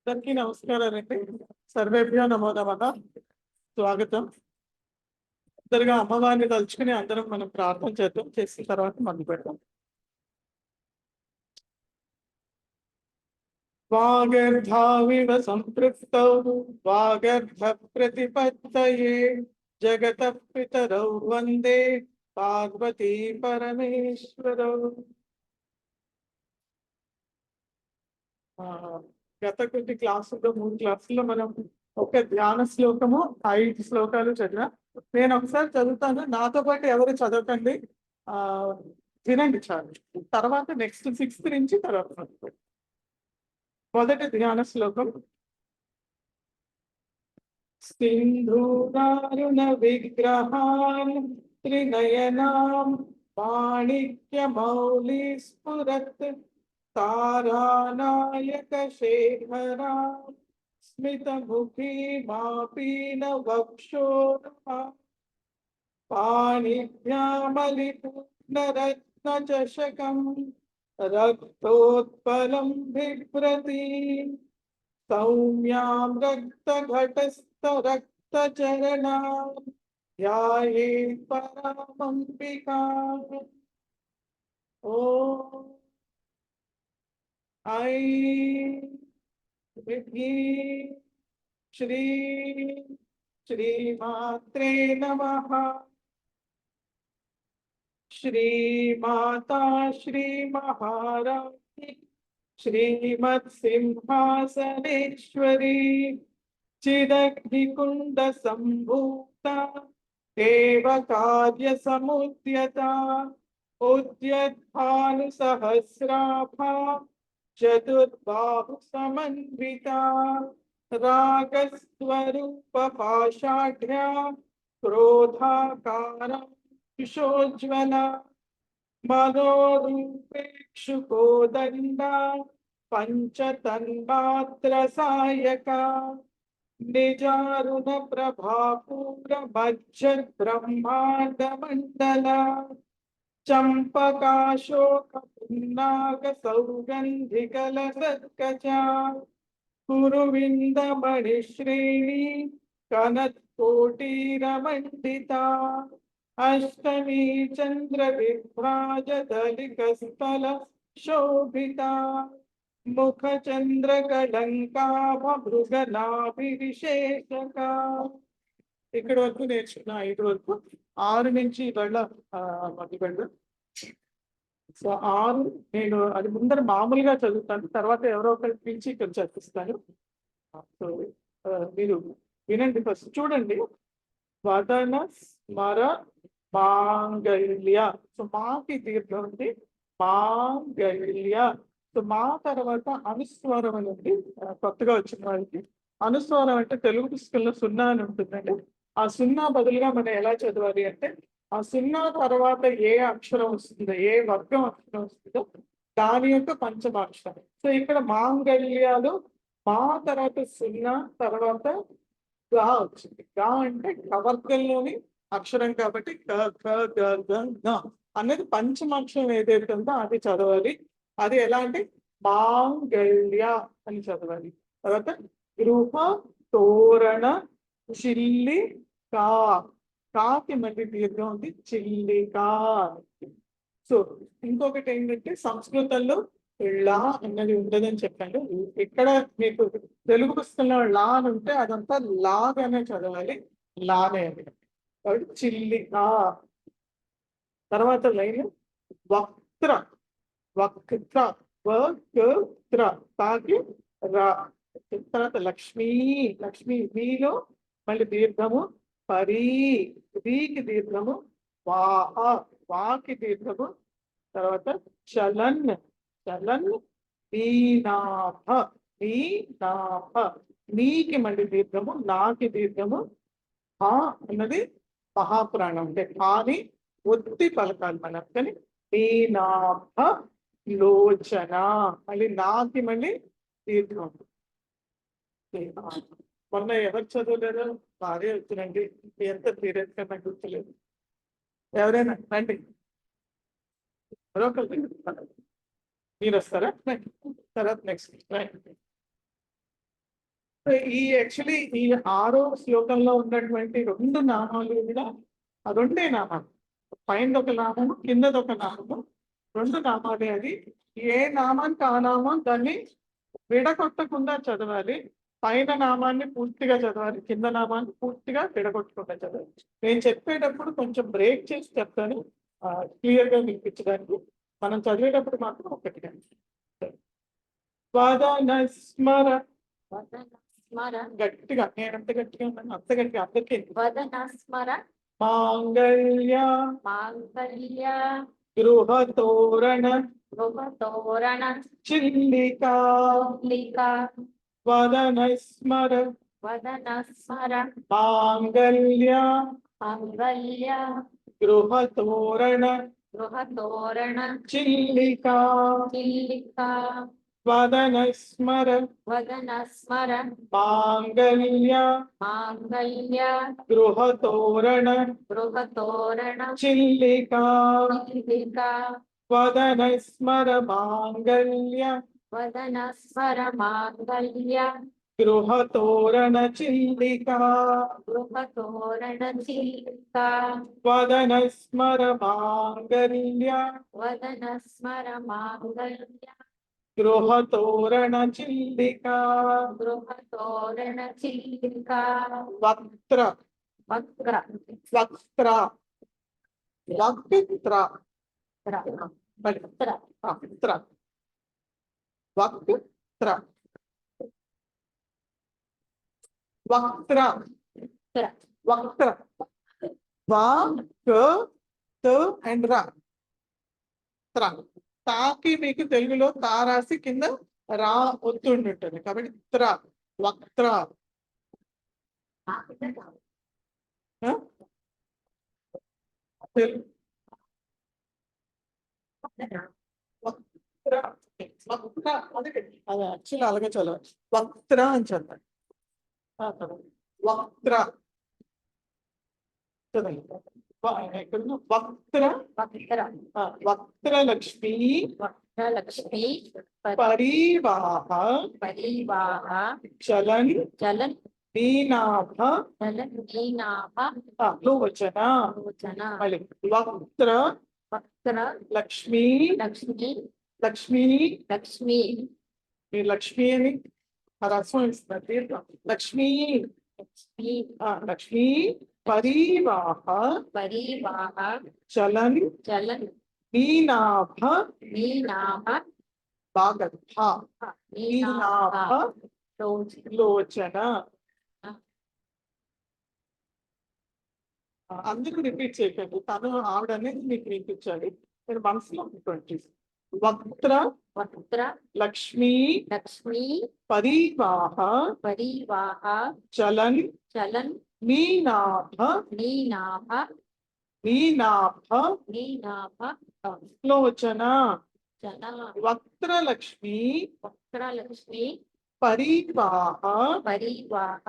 అందరికీ నమస్కారాలండి. సర్వేభ్యో నమో నమః. స్వాగతం. అందరిగా అమ్మవారిని తలుచుకుని అందరం మనం ప్రార్థన చేద్దాం. చేసిన తర్వాత మొదలు పెడదాం. వాగర్ధావివ సంపృక్తౌ వాగర్ధ ప్రతిపత్తయే జగతః పితరౌ వందే పార్వతీ పరమేశ్వరౌ. గత కొద్ది క్లాసుల్లో 3 క్లాసుల్లో మనం ఒక ధ్యాన శ్లోకము 5 శ్లోకాలు చదివా. నేను ఒకసారి చదువుతాను, నాతో పాటు ఎవరు చదవకండి, వినండి చాలు. తర్వాత నెక్స్ట్ 6th నుంచి తర్వాత మొదటి ధ్యాన శ్లోకం. సింధూరారుణ విగ్రహాన్ త్రినయనాం మాణిక్యమౌళి స్ఫురత్ తారానాయక శేఖరా స్మితముఖీ మాపీన వక్షోరుహా పాణిభ్యామలిపూర్ణరత్న చషకం రక్తోత్పలం బిభ్రతి సౌమ్యాం రక్తఘటస్థరక్తచరణాం ధ్యాయేత్ పరామంబికాం. ఓం ఐం హ్రీం శ్రీం శ్రీమాత్రే నమః. శ్రీమాతా శ్రీ మహారాజ్ఞి శ్రీమత్సింహాసనేశ్వరీ చిదగ్నికుండ సంభూత దేవకార్య సముద్యత ఉద్యద్భాను సహస్రాభా చతుర్బాహు సమన్విత రాగస్వరూప పాషాఢ్యా క్రోధాకారం కుశోజ్వల మనోరూపేక్షుకోదండ పంచతన్మాత్ర సాయక నిజారుణ ప్రభాపూర మధ్య బ్రహ్మాండ మండల చంపకాశోక పున్నాగ సౌగంధికల సత్కచ కురువిందమణి శ్రేణి కనత్కోటీరమండిత అష్టమీ చంద్ర విభ్రాజ దళిక స్థల శోభిత ముఖ చంద్ర కళంకాభ మృగనాభిషేక. ఇక్కడ వరకు నేర్చుకున్న 5 వరకు. 6 నుంచి ఇవాళ మొదలు. సో 6 నేను అది ముందర మామూలుగా చదువుతాను, తర్వాత ఎవరో ఒకరి నుంచి ఇక్కడ చదివిస్తాను. సో మీరు వినండి, ఫస్ట్ చూడండి. వదన స్మర మాంగళ్య. సో మాకి దీర్ఘం ఉంది, మాంగళ్య. సో మా తర్వాత అనుస్వారం అని ఉంది. కొత్తగా వచ్చిన వాళ్ళకి అనుస్వారం అంటే తెలుగు పుస్తకంలో 0 అని ఉంటుందండి. ఆ 0 బదులుగా మనం ఎలా చదవాలి అంటే, ఆ 0 తర్వాత ఏ అక్షరం వస్తుందో, ఏ వర్గం అక్షరం వస్తుందో దాని యొక్క పంచమాక్షరం. సో ఇక్కడ మాంగళ్యాలు మా తర్వాత 0 తర్వాత గా వచ్చింది. గా అంటే కవర్గంలోని అక్షరం కాబట్టి క ఖ గ గ ఘ అనేది పంచమాక్షరం ఏదైతే ఉందో అది చదవాలి. అది ఎలా అంటే మాంగళ్య అని చదవాలి. తర్వాత గృహ తోరణ చిల్లి కా. కాకి మళ్ళీ దీర్ఘం ఉంది, చిల్లికా. సో ఇంకొకటి ఏంటంటే సంస్కృతంలో లా అన్నది ఉండదని చెప్పాను. ఇక్కడ మీకు తెలుగు పుస్తకంలో లా అని ఉంటే అదంతా లాగానే చదవాలి, లానే అని. కాబట్టి చిల్లికా. తర్వాత లైన్ వక్త్ర. వక్త్ర వక్త్ర తాకి రా. తర్వాత లక్ష్మీ. లక్ష్మీ మీలో మళ్ళీ దీర్ఘము పరీ. రీకి దీర్ఘము వాహ. వాకి దీర్ఘము. తర్వాత చలన్. చలన్ మీనాభ. మీనాభ. నీకి మళ్ళీ దీర్ఘము, నాకి దీర్ఘము. ఆ అన్నది మహాప్రాణం అంటే ఆని ఒత్తి పలకాలి మనం. కానీ నీనాభ లోచన, మళ్ళీ నాకి మళ్ళీ దీర్ఘం. మొన్న ఎవరు చదవలేరు? బాగా వచ్చినండి. ఎంత పీరియడ్ కన్నా గుర్తులేదు. ఎవరైనా రండి, మరొకరు మీరు వస్తారా? తర్వాత నెక్స్ట్. ఈ యాక్చువల్లీ ఈ 6వ శ్లోకంలో ఉన్నటువంటి 2 నామాలు కూడా ఆ 2 నామాలు, పైన ఒక నామము, కిందది ఒక నామము, 2 నామాలే. అది ఏ నామానికి ఆ నామం దాన్ని విడగొట్టకుండా చదవాలి. పైన నామాన్ని పూర్తిగా చదవాలి, కింద నామాన్ని పూర్తిగా విడగొట్టకుండా చదవాలి. నేను చెప్పేటప్పుడు కొంచెం బ్రేక్ చేసి చెప్తాను క్లియర్గా వినిపించడానికి. మనం చదివేటప్పుడు మాత్రం ఒకటిగా. వదన స్మర, గట్టిగా, నేను ఎంత గట్టిగా ఉన్నాను అంత గట్టిగా అందరికీ. వదన స్మర మాంగళ్య మాంగళ్య గృహతోరణ గృహతోరణ చిల్లిక చిల్లిక వదన స్మర వదన స్మర మాంగళ్య మాంగళ్య గృహతోరణ గృహతోరణ చిల్లిక చిల్లిక వదన స్మర వదన స్మర మాంగళ్య మాంగళ్య గృహతోరణ గృహతోరణ చిల్లిక చిల్లిక వదన స్మర మాంగళ్య వదన స్మర మాంగళ్య గృహతోరణ చిల్లిక గృహతోరణ చిల్లిక వదన స్మర మాంగళ్య వదన స్మర మాంగళ్య గృహతోరణ చిల్లిక గృహతోరణ చిల్లిక వక్త్ర వక్ర వక్త్ర వక్త్ర వక్ర వక్త్ర వక్త్ర వక్త్ర వక్త్ర అండ్ రా త్ర. తాకి మీకు తెలుగులో తా రాసి కింద రా ఒత్తుండి ఉంటుంది కాబట్టి త్ర వక్త్ర. వక్త్ర వక్త్ర అది యాక్చువల్లీ అలాగే చదవాలి. వక్త్ర అని చదవాలి. వక్త్ర చదవండి. వక్త్ర వక్ర వక్త్ర లక్ష్మీ లక్ష్మి పరివాహ పరివాహ చలన్ చలన్ నీనాభ చలన్ నీనాభ లోచన. లోచన మళ్ళీ వక్త్ర వక్ర లక్ష్మీ లక్ష్మి లక్ష్మీ లక్ష్మి మీరు లక్ష్మీ అని రసం ఇస్తున్నారు. లక్ష్మీ లక్ష్మి లక్ష్మీ పరివాహ పరివాహ చలన్ చలన్ నీనాభ నీనాభ భాగర్థ నీనాభ లోచన. అందరూ రిపీట్ చేయకండి, తను ఆవిడనే మీకు వినిపించాలి. నేను మనసులో అనుకోండి. వక్త్ర వక్త్ర లక్ష్మీ లక్ష్మి పరివాహ పరివాహ చలన్ చలన్ నీనాభ నీనాభ నీనాభ నీనాభ లోచన. చన వక్త్ర లక్ష్మీ వక్ర లక్ష్మి పరివాహ పరివాహ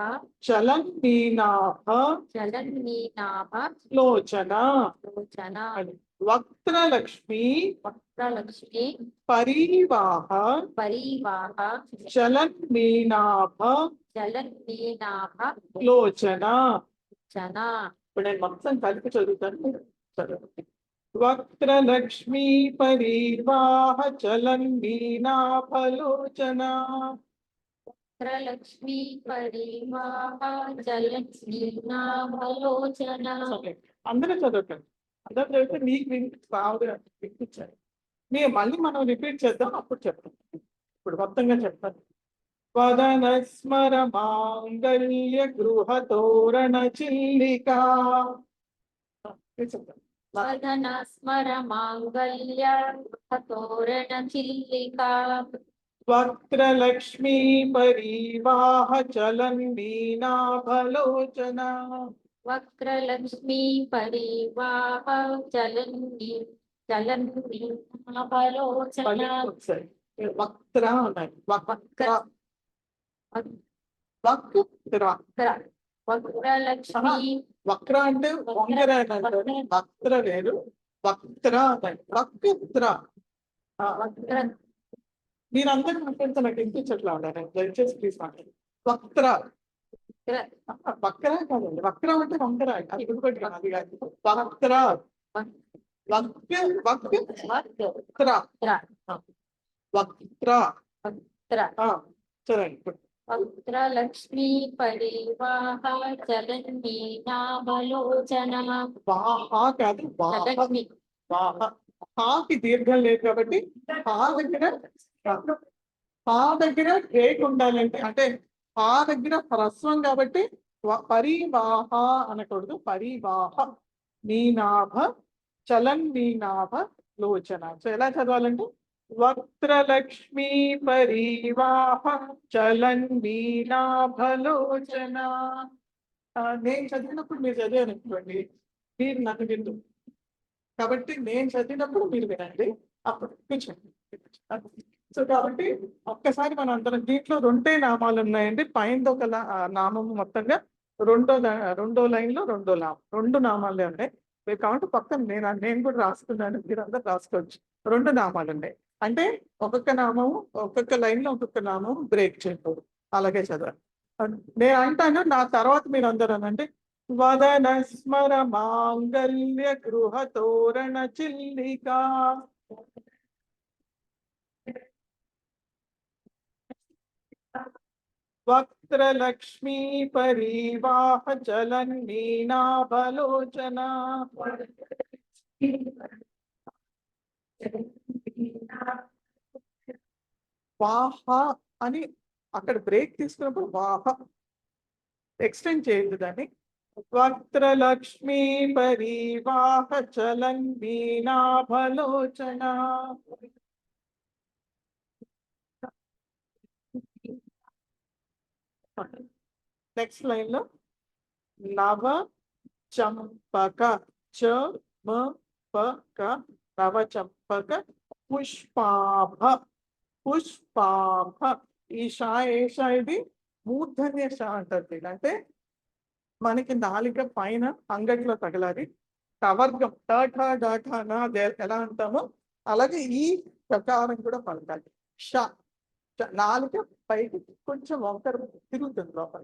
చలన్ నీనాభ చలన్ నీనాభ లోచన. లోచన వక్త్ర లక్ష్మీ వక్ర లక్ష్మి పరివాహ పరివాహ చలన్ నీనాభ చలన్ నీనాభ లోచన. చన ఇప్పుడు నేను మొత్తం కలిపి చదువుతాను, చదవండి. వక్త్ర లక్ష్మీ పరివాహ చలన్ నీనాభలోచన. లక్ష్మీ పరివాహ చలన్ నీనాభలోచన. అందరూ చదవకండి, అందరూ చదివితే మీకు వినిపించాలి. మళ్ళీ మనం రిపీట్ చేద్దాం, అప్పుడు చెప్తాం. ఇప్పుడు మొత్తంగా చెప్తాను. వదన స్మర మాంగళ్య గృహ తోరణ చిల్లిక. వదన స్మర మాంగళ్య గృహ తోరణ చిల్లిక వక్త్రలక్ష్మీ పరివాహ చలన్నీనాభలోచన వక్రలక్ష్మీ పరివాహ చలన్ని చలన్ని నాభలోచన ఒకసారి వక్త్ర అన్నారు వక్త్ర వక్ర వక్త్ర వక్రలక్ష్మీ వక్ర అంటే వంకర అని అంటారు వక్త్ర వేరు వక్త్ర అన్నారు వక్త్ర వక్ర మీరందరూ మాట్లాడితే నాకు వినిపించట్లా ఉన్నారు దయచేసి ప్లీజ్ మాట్లాడండి వక్త్ర వక్ర కాదండి వక్ర అంటే వంకర అది గుర్తుపెట్టుకోండి అది కాదు వక్త్ర వక్త్ర వక్త్ర సరే వక్రలక్ష్మీ పరివాహ చలన్ని నాభలోచన వాహ కాదు వాహ చలన్ని వాహ హాకి దీర్ఘం లేదు కాబట్టి హా దగ్గర బ్రేక్ ఉండాలంటే అంటే హా దగ్గర హ్రస్వం కాబట్టి పరివాహ అనకూడదు పరివాహ నీనాభ చలన్ నీనాభ లోచన సో ఎలా చదవాలంటే వక్త్రలక్ష్మీ పరివాహ చలన్ నీనాభలోచన నేను చదివినప్పుడు మీరు చదివాను అనుకోండి మీరు నాకు విందు కాబట్టి నేను చదివినప్పుడు మీరు వినండి అప్పుడు కూర్చోండి సో కాబట్టి ఒక్కసారి మనం అందరం దీంట్లో రెండే నామాలు ఉన్నాయండి పైన ఒక నామము మొత్తంగా రెండో లైన్ లో రెండు నామాలే ఉన్నాయి మీరు కాబట్టి పక్కన నేను కూడా రాసుకున్నాను మీరు అందరు రాసుకోవచ్చు రెండు నామాలు ఉన్నాయి అంటే ఒక్కొక్క నామము ఒక్కొక్క లైన్ లో ఒక్కొక్క నామం బ్రేక్ చేయకూడదు అలాగే చదవాలి నేను అంటాను నా తర్వాత మీరు అందరూ అనంటే వదన స్మర మాంగళ్య గృహ తోరణ చిల్లికా వక్త్రలక్ష్మీ పరివాహ చలన్నీనాభలోచన వాహ అని అక్కడ బ్రేక్ తీసుకున్నప్పుడు వాహ ఎక్స్టెండ్ చేయొద్దు దాన్ని వక్త్రలక్ష్మీ పరివాహ చలన్నీనాభలోచన నెక్స్ట్ లైన్ లో నవ చంపక చంపక నవ చంపక పుష్పాభ పుష్పాభ ఈ షా ఏ షా ఇది మూర్ధన్య షా అంటారు అంటే మనకి నాలుక పైన అంగట్లో తగలాలి కవర్గం డాఠా ఎలా అంటామో అలాగే ఈ ప్రకారం కూడా పలకాలి షా నాలుక పైకి కొంచెం వంకర తిరుగుతుంది లోపల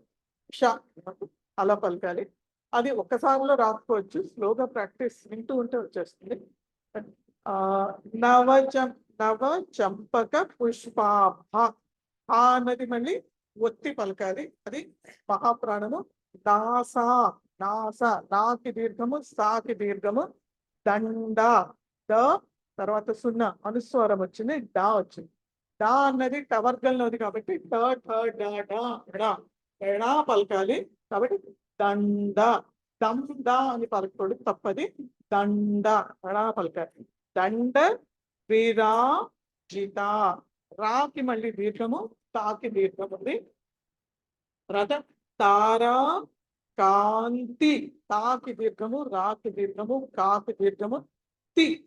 షా అలా పలకాలి అది ఒక్కసారిలో రాసుకోవచ్చు స్లోగా ప్రాక్టీస్ వింటూ ఉంటే వచ్చేస్తుంది నవ చంపక పుష్పాభ అన్నది మళ్ళీ ఒత్తి పలకాలి అది మహాప్రాణము నాకి దీర్ఘము సాకి దీర్ఘము దండ ద తర్వాత సున్నా అనుస్వరం వచ్చింది డా వచ్చింది డా అన్నది టవర్గంలోది కాబట్టి డా పలకాలి కాబట్టి దండ దండ అని పలకూడదు తప్పది దండ డా పలకాలి దండ విరాజిత రాకి మళ్ళీ దీర్ఘము తాకి దీర్ఘం ఉంది తర్వాత తారా కాంతి తాకి దీర్ఘము రాకి దీర్ఘము కాకి దీర్ఘము తి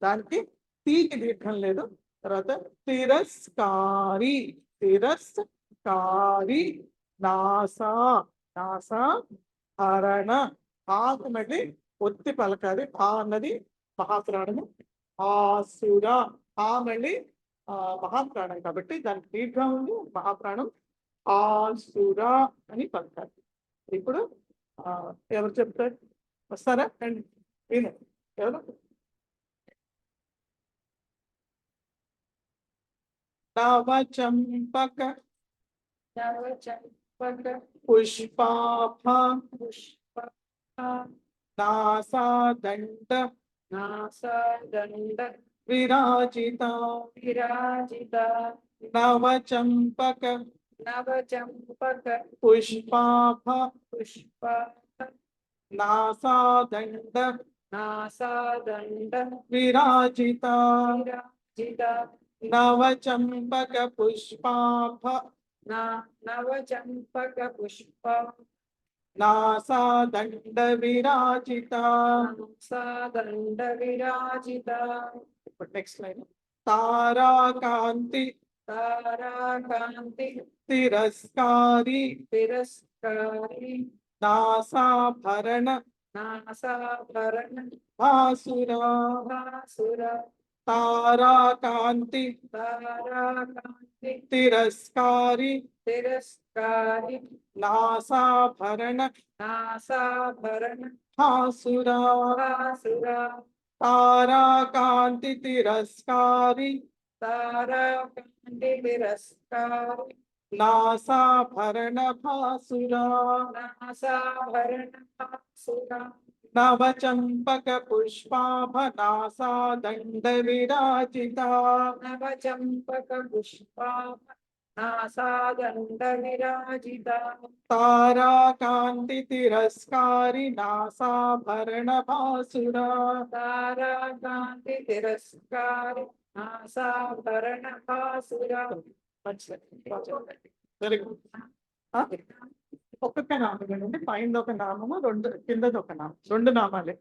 దానికి తీకి దీర్ఘం లేదు తర్వాత తిరస్కారి నాసా హరణ ఆకు మళ్ళీ ఒత్తి పలకాలి ఆ అన్నది మహాప్రాణము ఆసుర ఆ మళ్ళీ మహాప్రాణం కాబట్టి దానికి దీర్ఘం ఉంది మహాప్రాణం ఆసుర అని పలకాలి ఇప్పుడు ఎవరు చెప్తారు వస్తారా అండి విను ఎవరు నవ చంపక పుష్పాభ నాసాదండ విరాజిత నవ చంపక పుష్పాభ నాసాదండ విరాజిత నవచంపక పుష్పాభ నవచంపక పుష్ప నాసాదండ విరాజిత. సాదండ విరాజిత. ఇప్పుడు నెక్స్ట్ లైన్. తారాకాంతి తారాకాంతి తిరస్కారి తిరస్కారి నాసాభరణ నాసాభరణ భాసురా. భాసుర. తారాకాంతి తారాకాంతి తిరస్కారి తిరస్కారి నాసాభరణ నాసాభరణ భాసురా. భాసుర. తారాకాంతి తిరస్కారి తారాకాంతి తిరస్కారి నాసాభరణ భాసురా. నాసాభరణ భాసుర. నవచంపక పుష్పాభ నాసాదండ విరాజిత. నవచంపక పుష్పా నాసాదండ విరాజిత. తారాకాంతి తిరస్కారి నాసాభరణ భాసురా. తారాకాంతి తిరస్కారి నాసాభరణ భాసుర. Very good. ఒక్కొక్క నామం అండి, పైన ఒక నామము, రెండు కిందది ఒక నామం, రెండు నామాలే.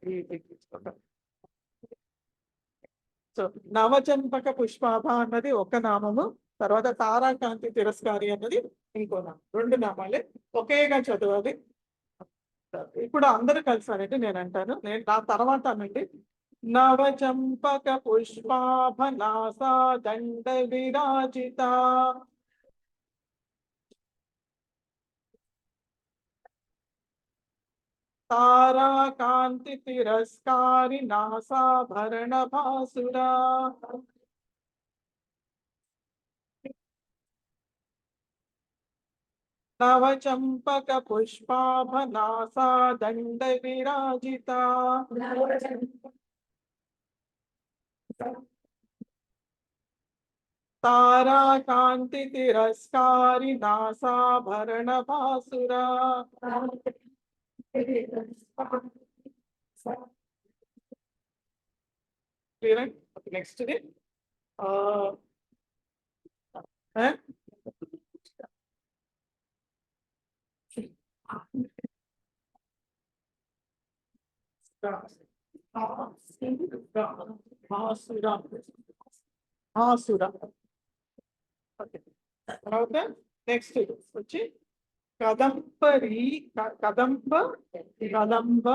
సో నవచంపక పుష్పాభ అన్నది ఒక నామము, తర్వాత తారాకాంతి తిరస్కారి అన్నది ఇంకో నామం, రెండు నామాలే ఒకేగా చదవాలి. ఇప్పుడు అందరూ కలిసారంటే నేను అంటాను, నేను నా తర్వాత అనండి. నవచంపక పుష్పాభ నాసా దండ విరాజిత. తారాకాంతి తిరస్కారి నాసాభరణ భాసురా. నవచంపక పుష్పాభ నాసాదండ విరాజిత. తారాకాంతి తిరస్కారి నాసాభరణ భాసురా. క్లియర్ అండి. నెక్స్ట్ ది తర్వాత నెక్స్ట్ వచ్చి కదంబరి కదంబ కదంబ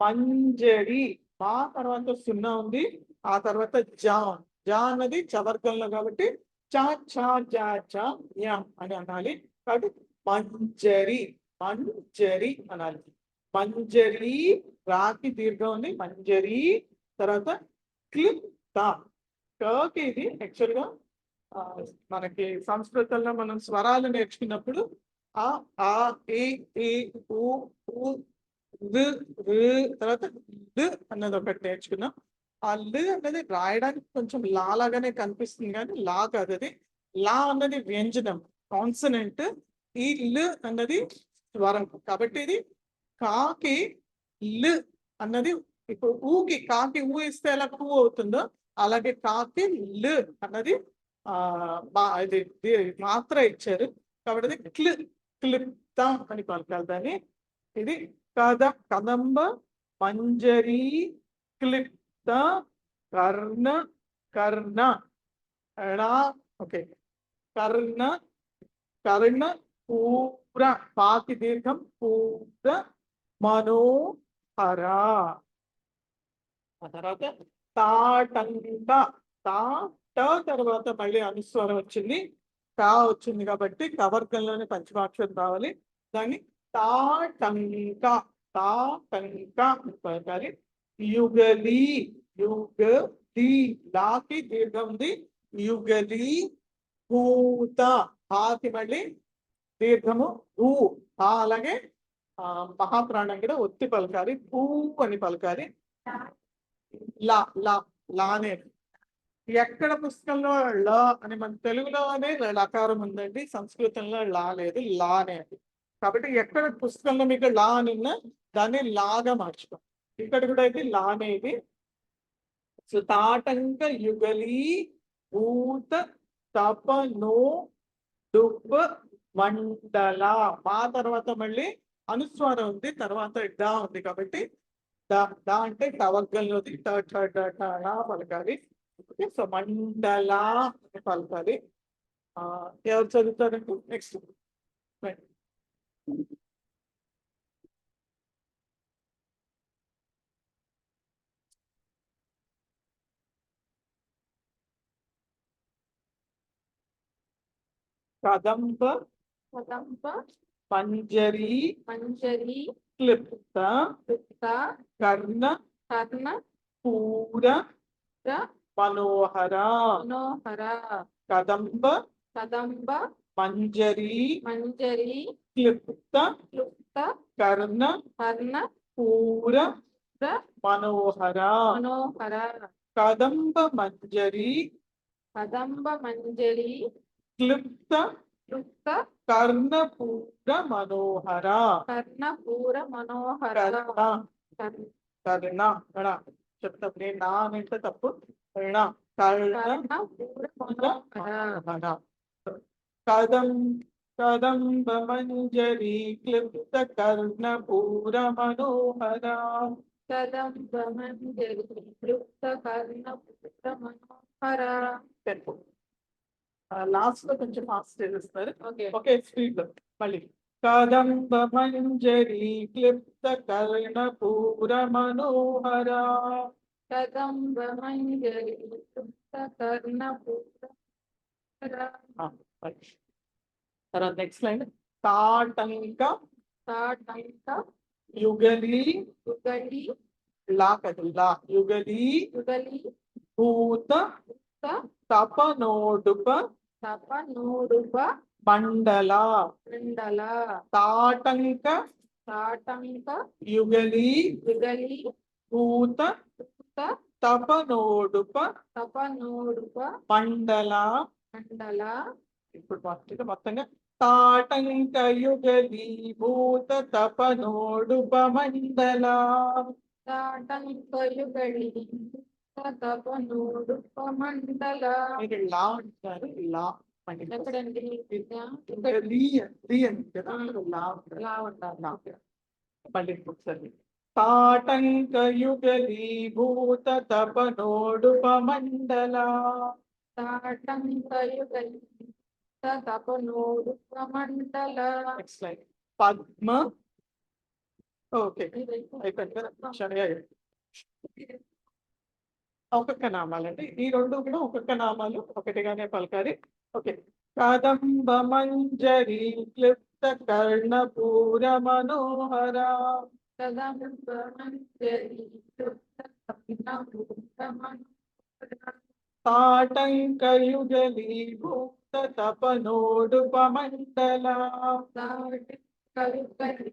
పంజరి. మా తర్వాత సున్నా ఉంది, ఆ తర్వాత జా. జా అన్నది చవర్గంలో కాబట్టి చా చా జా చా యాం అని అనాలి. కాబట్టి మంజరి మంజరి అనాలి. మంజరి రాకి దీర్ఘం ఉంది, మంజరి. తర్వాత క్లిప్త. కకి ఇది యాక్చువల్గా మనకి సంస్కృతంలో మనం స్వరాలు నేర్చుకున్నప్పుడు ఆ ఆ ఏ ఏ ఊ ఊ తర్వాత ల్ అన్నది ఒకటి నేర్చుకున్నాం. ఆ ల్ అన్నది రాయడానికి కొంచెం లా లాగానే కనిపిస్తుంది, కానీ లా కాదు అది. లా అన్నది వ్యంజనం, కాన్సనెంట్. ఈ ల్ అన్నది స్వరం. కాబట్టి ఇది కాకి ల్ అన్నది, ఇప్పుడు ఊకి కాకి ఊ ఇస్తే ఎలా కు అవుతుందో అలాగే కాకి ల్ అన్నది ఇది మాత్ర ఇచ్చారు కాబట్టి అది క్లిప్త అని పలకాలి దాన్ని. ఇది కదంబ మంజరి క్లిప్త కర్ణ కర్ణ ఓకే. కర్ణ కర్ణ పూర పాకి దీర్ఘం పూర మనోహర. ఆ తర్వాత తాటంక. తా తర్వాత మళ్ళీ అనుస్వరం వచ్చింది, కా వచ్చింది కాబట్టి కవర్గంలోనే పంచమాక్షరం రావాలి. దాన్ని తాటంక తాటంక పలకాలి. యుగలి యుగలి. లాకి దీర్ఘం ఉంది. యుగలి భూత. హాకి మళ్ళీ దీర్ఘము భూ. అలాగే మహాప్రాణం కూడా ఒత్తి పలకాలి, భూ అని పలకాలి. లా లా లానే. ఎక్కడ పుస్తకంలో ల అని మన తెలుగులోనే లకారం ఉందండి, సంస్కృతంలో లా లేదు, లానే అది. కాబట్టి ఎక్కడ పుస్తకంలో మీకు లా అని ఉన్నా దాన్ని లాగా మార్చుకో. ఇక్కడ కూడా అయితే లానేది. సో తాటంక యుగలి భూత తపనో డుబ్ మండల. మా తర్వాత మళ్ళీ అనుస్వారం ఉంది, తర్వాత డా ఉంది కాబట్టి డా అంటే టవగ్గల్లోది లా పలకాలి. ఓకే, సో మండల అని పలకాలి. ఎవరు చదువుతారండి నెక్స్ట్? కదంబ కదంబ పంజరీ మంజరి క్లిప్త దుఃఖ కర్ణ కర్ణ పూర ర మనోహర. మనోహర. కదంబ కదంబ మంజరీ మంజరి క్లిప్త క్లుప్త కర్ణ కర్ణ పూర ర మనోహర. మనోహర. కదంబ మంజరీ కదంబ మంజరి క్లిప్త క్లుప్త కర్ణపూర మనోహర. కర్ణపూర మనోహర. కర్ణ కర్ణ కణ చెప్తాం, నేను నా అంటే తప్పు. కర్ణ కర్ణ కర్ణపూర మనోహర. కదం కదంబ మంజరీ క్లిప్త కర్ణపూర మనోహర. కదంబ మంజరి క్లుప్త కర్ణపూర మనోహర. టెంపో లాస్ట్ లో కొంచెం ఫాస్ట్ చేస్తారు. ఓకే. ఓకే, స్పీడ్ లో మళ్ళీ. కదంబ మంజరీ క్లిప్త కర్ణపూర మనోహర. కదంబ మంజరి క్లుప్త కర్ణపూర మనోహర. తర్వాత నెక్స్ట్ లైన్. తాటంక తాటంక యుగలి యుగలి లా కదు లా యుగలి యుగలి భూత తపనోడుప తపనూడుప మండల. మండల. తాటంక తాటంక యుగలి యుగలి భూత తపనోడుప తపనూడుప మండల. మండల. ఇప్పుడు మొత్తంగా తాటంక యుగలి భూత తపనోడుప మండల. తాటంక యుగలి తపనూడుప మండల. మీరు లా అంటారు, లా ఎక్కడండి? లా అంటారు. మళ్ళీ ఒకసారి. తాటంక యుగలి భూత తపనోడుప మండల. తాటంక యుగలి తపనూడుప మండల. Next line. పద్మ. ఓకే, అయిపోయింది కదా, క్షణగా ఒక్కొక్క నామాలండి. ఈ రెండు కూడా ఒక్కొక్క నామాలు ఒకటిగానే పలకాలి. ఓకే. కదంబ మంజరి క్లిప్త కర్ణపూర మనోహర. కదంబ మంజరి క్లుప్త కర్ణపూర మనోహర. తాటంక యుగలి భూత తపనోడుప మండల. తాటంక యుగలి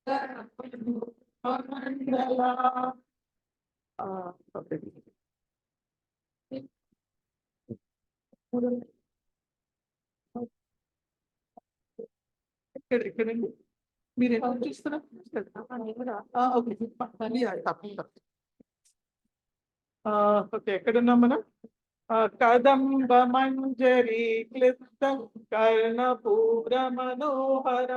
తపనూడుప మండల. ఓకే. ఎక్కడండి మీరు ఎక్కడ చూస్తున్నారు? ఓకే, ఓకే, ఎక్కడున్నాం మనం? కదంబ మంజరి క్లిప్త కర్ణపూర మనోహర.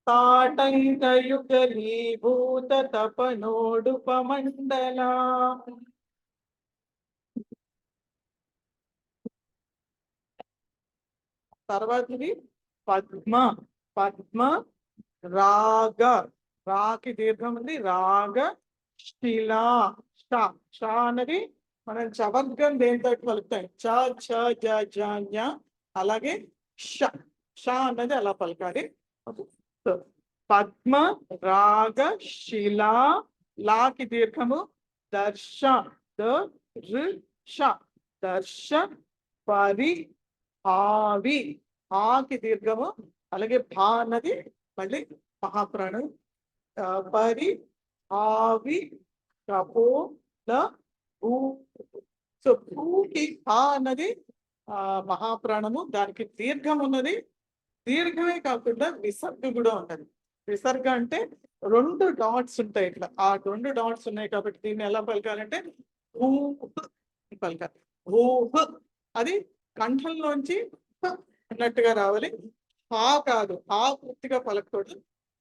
తాటంక యుగలి భూత తపనోడుప మండల. తర్వాతది పద్మ. పద్మ రాగ. రాకి దీర్ఘం ఉంది. రాగ శిలా. షా అన్నది మనం చవర్గం దేంతో పలుకుతాం, చ ఛ జ జ ఞ. అలాగే ష అన్నది అలా పలకాలి. పద్మ రాగ శిలా. లాకి దీర్ఘము దర్శ. దర్శ పరి ఆవి. ఆకి దీర్ఘము. అలాగే భా అన్నది మళ్ళీ మహాప్రాణం. పరి ఆవి కపోల భూ. సో భూకి భా అన్నది మహాప్రాణము, దానికి దీర్ఘం ఉన్నది. దీర్ఘమే కాకుండా విసర్గ కూడా ఉన్నది. విసర్గ అంటే రెండు డాట్స్ ఉంటాయి ఇట్లా. ఆ 2 డాట్స్ ఉన్నాయి కాబట్టి దీన్ని ఎలా పలకాలంటే ఊహ్ అని పలకాలి. ఊహ్ అది కంఠంలోంచి హ అన్నట్టుగా రావాలి. హా కాదు. హా పూర్తిగా పలకకూడదు.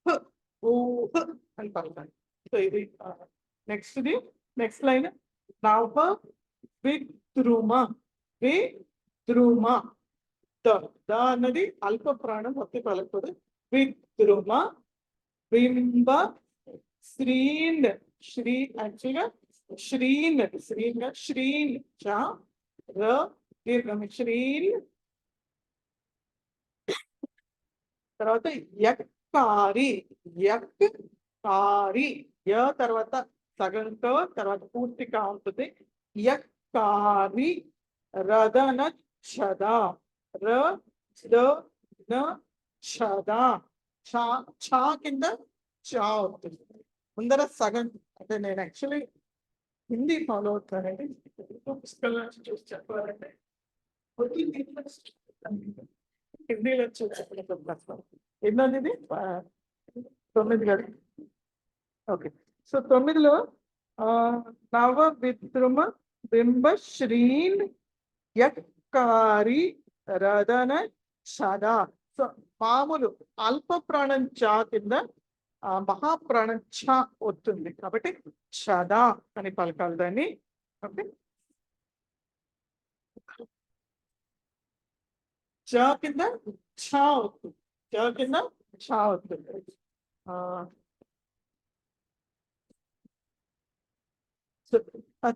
హ ఊహ్ అని పలకాలి. సో ఇది నెక్స్ట్‌ది నెక్స్ట్ లైన్ నవ విద్రుమ విద్రుమ ద ద అన్నది అల్ప ప్రాణం ఒత్తి పలకూడదు. విద్రుమ బింబ శ్రీన్ శ్రీ యాక్చువల్గా శ్రీన్ శ్రీన్ శ్రీన్ చ ర దీర్ఘం శ్రీన్ తర్వాత యక్కారి యక్కారి య తర్వాత సగంతో తర్వాత పూర్తిగా ఉంటుంది. యక్కారి రదన ఛద ర ద న ఛద ఛా ఛా కింద చా అవుతుంది. ముందర సగం అంటే నేను యాక్చువల్లీ హిందీ ఫాలో అవుతానండి. పుస్తకాల నుంచి చూసి చెప్పాలంటే హిందీలో చూసి చెప్పడం ఎన్నోది ఇది 9 కదా. ఓకే సో 9లో నవ విద్రుమ బింబ శ్రీన్ యక్కారి రదన సదా. సో మామూలు అల్ప ప్రాణం చా కింద మహాప్రాణం ఛ వస్తుంది కాబట్టి చదా అని పలకాలి దాన్ని. ఓకే చ కింద ఛ వస్తుంది. చ కింద ఛ వస్తుంది.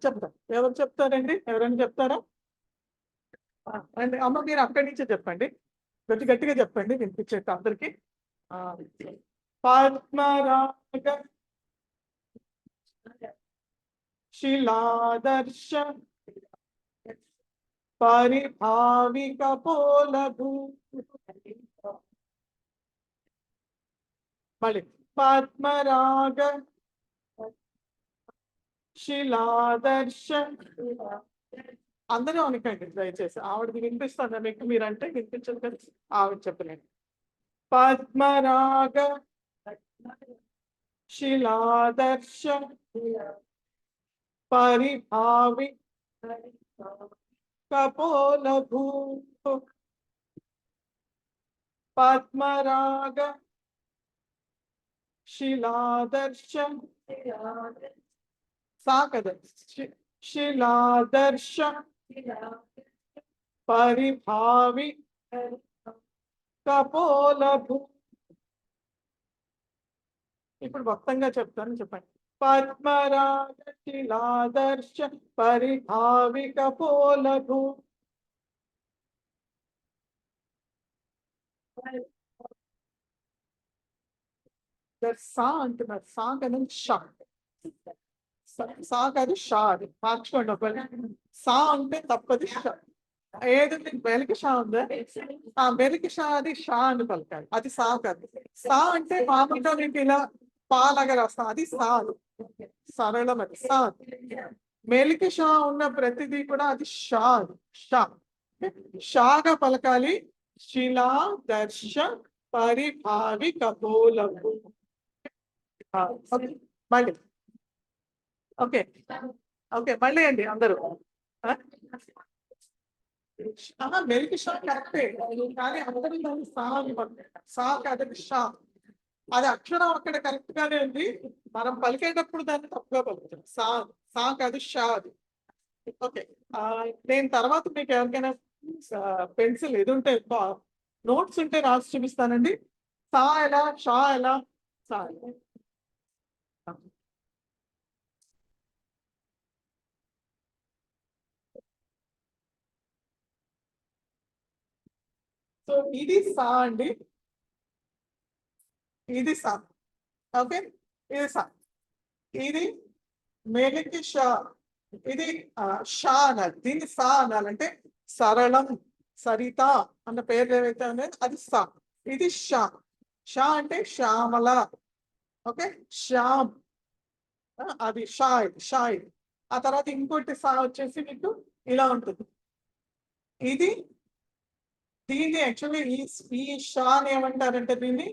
చెప్తా. ఎవరు చెప్తారండి? ఎవరైనా చెప్తారా? అండి అమ్మ మీరు అక్కడి నుంచే చెప్పండి. కొంచెం గట్టిగా చెప్పండి వినిపించేట అందరికి. పద్మరాగ శిలాదర్శ పరిభావిక పోలభూ మళ్ళీ పద్మరాగ శిలాదర్శ అందరూ అనకండి దయచేసి. ఆవిడది వినిపిస్తుందా మీకు? మీరంటే వినిపించదు కదా, ఆవిడ చెప్పలేండి. పద్మరాగ శిలాదర్శ పరిభావి కపోలభూ పద్మరాగ శిలాదర్శ సా కదా శిలాదర్శ పరిభావి కపోలభూ. ఇప్పుడు మొత్తంగా చెప్తాను, చెప్పండి. పద్మరాగ శిలాదర్శ పరిభావి కపోలభూ. సా అంటున్నారు. సా కదా షా. సా కాదు షా. అది మార్చుకోండి ఒకవేళ. సా అంటే తప్పది షా. ఏది వెలికి షా ఉందా? వెలికి షా అది షా అని పలకాలి. అది సా కాదు. సా అంటే మామూలుగా మీకు ఇలా పాలగా రాస్తాం, అది సా. సరళం అది సా. మెలికి షా ఉన్న ప్రతిదీ కూడా అది షా. షా షాగా పలకాలి. శిలా దర్శ పరిభావి కపోలభూ. మళ్ళీ ఓకే ఓకే మళ్ళీ అండి అందరూ. మెలికి షా కరెక్టే కానీ అందరూ దాన్ని సా అని పలుకుతారు. సా కాదు షా. అది అక్షరం అక్కడ కరెక్ట్ గానే ఉంది, మనం పలికేటప్పుడు దాన్ని తప్పుగా పలుకుతాం. సా సా కాదు షా అది. ఓకే నేను తర్వాత మీకు ఎవరికైనా పెన్సిల్ ఇది ఉంటే నోట్స్ ఉంటే రాసి చూపిస్తానండి. సా ఎలా షా ఎలా సా. సో ఇది సా అండి, ఇది సా. ఓకే ఇది సా. ఇది మెలికి షా. ఇది షా అనాలి. దీన్ని సా అనాలంటే సరళం సరిత అన్న పేర్లు ఏవైతే ఉన్నాయో అది సా. ఇది షా. షా అంటే శ్యామల. ఓకే శ్యామ్ అది షా. ఇది షా. ఇది ఆ తర్వాత ఇంకోటి సా వచ్చేసి మీకు ఇలా ఉంటుంది. ఇది దీన్ని యాక్చువల్లీ ఈ షాని ఏమంటారంటే దీన్ని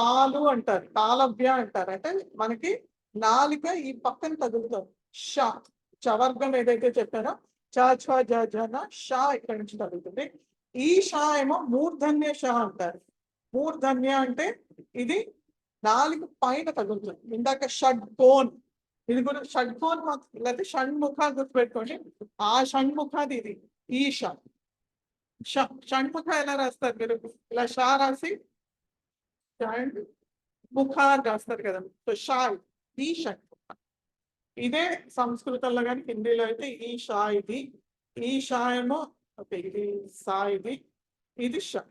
కాలు అంటారు, కాలవ్య అంటారు. అంటే మనకి నాలిక ఈ పక్కన తగులుతుంది. షా చవర్గం ఏదైతే చెప్పారో చ ఛ జ జన షా ఇక్కడ నుంచి తగులుతుంది. ఈ షా ఏమో మూర్ధన్య షా అంటారు. మూర్ధన్య అంటే ఇది నాలుగు పైన తగులుతుంది. ఇందాక షడ్కోన్, ఇది కూడా షడ్కోన్ లేకపోతే షణ్ముఖ గుర్తుపెట్టుకోండి. ఆ షణ్ముఖాది ఇది ఈష. షణ్ముఖ ఎలా రాస్తారు మీరు? ఇలా షా రాసి షణ్ ముఖ రాస్తారు కదా. సో షా ఈ షణ్ముఖ. ఇదే సంస్కృతంలో కానీ హిందీలో అయితే ఈ షా ఇది, ఈ షా ఏమో ఓకే ఇది సా ఇది, ఇది షా.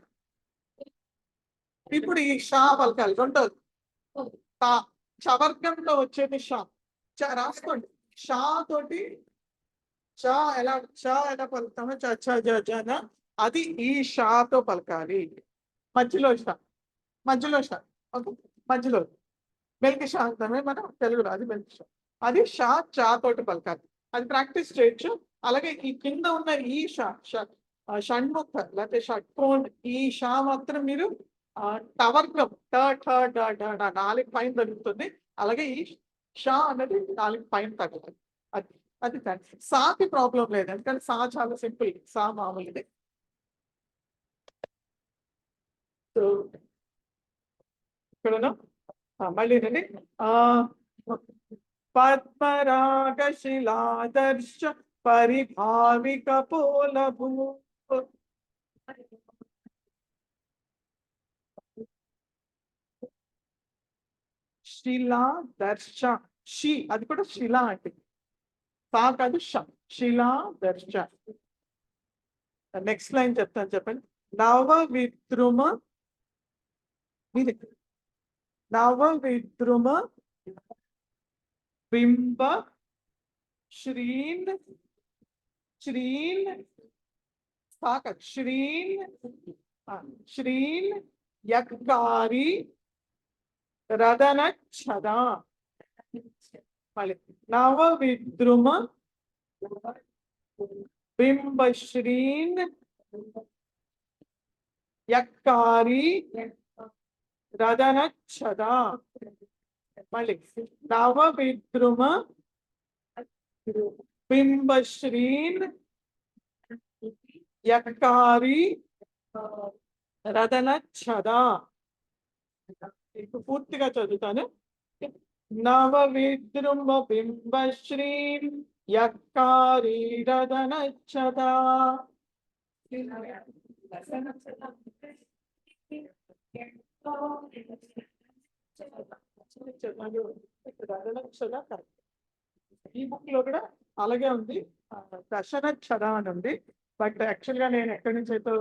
ఇప్పుడు ఈ షా పలకాలి రెండోది. చవర్గంలో వచ్చేది షా. రాసుకోండి. షా తోటి చ ఎలా పలుకుతామో చ ఛ జ జన అది ఈ షాతో పలకాలి. మధ్యలో షా, మధ్యలో షా. ఓకే, మధ్యలో మెల్కి షా అంటామే మనం తెలుగులో, అది మెల్కి షా. అది షా చా తోటి పలకాలి. అది ప్రాక్టీస్ చేయొచ్చు. అలాగే ఈ కింద ఉన్న ఈ షణ్ముఖ లేకపోతే షట్కోన్ ఈ షా మాత్రం మీరు టవర్గం నాలుగు పైన తగ్గుతుంది. అలాగే ఈ షా అనేది నాలుగు పైన తగ్గుతుంది. అది అది సాకి ప్రాబ్లం లేదు, ఎందుకంటే సా చాలా సింపుల్, సా మామూలుది. సో ఇక్కడ మళ్ళీ రండి. పద్మరాగ శిలాదర్శ పరిభావిక పోలభూ. శిలా దర్శ షి అది కూడా శిలా అంటే సా కాదు ష. శిలా దర్శ. నెక్స్ట్ లైన్ చెప్తాను చెప్పండి. నవ విద్రుమ బింబ శ్రీన్ శ్రీన్ యక్కారి రదన ఛదా. మళ్ళీ నవ విద్రుమ బింబ శ్రీన్ యక్కారి రదన ఛదా. మళ్ళీ నవ విద్రుమ బింబ శ్రీన్ యక్కారి రదన ఛదా. ఇప్పుడు పూర్తిగా చదువుతాను. నవ విద్రుమ బింబ శ్రీం యక్కారి రదన ఛదా. ఈ బుక్ లో కూడా అలాగే ఉంది, దశన ఛద అని ఉంది. బట్ యాక్చువల్ గా నేను ఎక్కడి నుంచి అయితే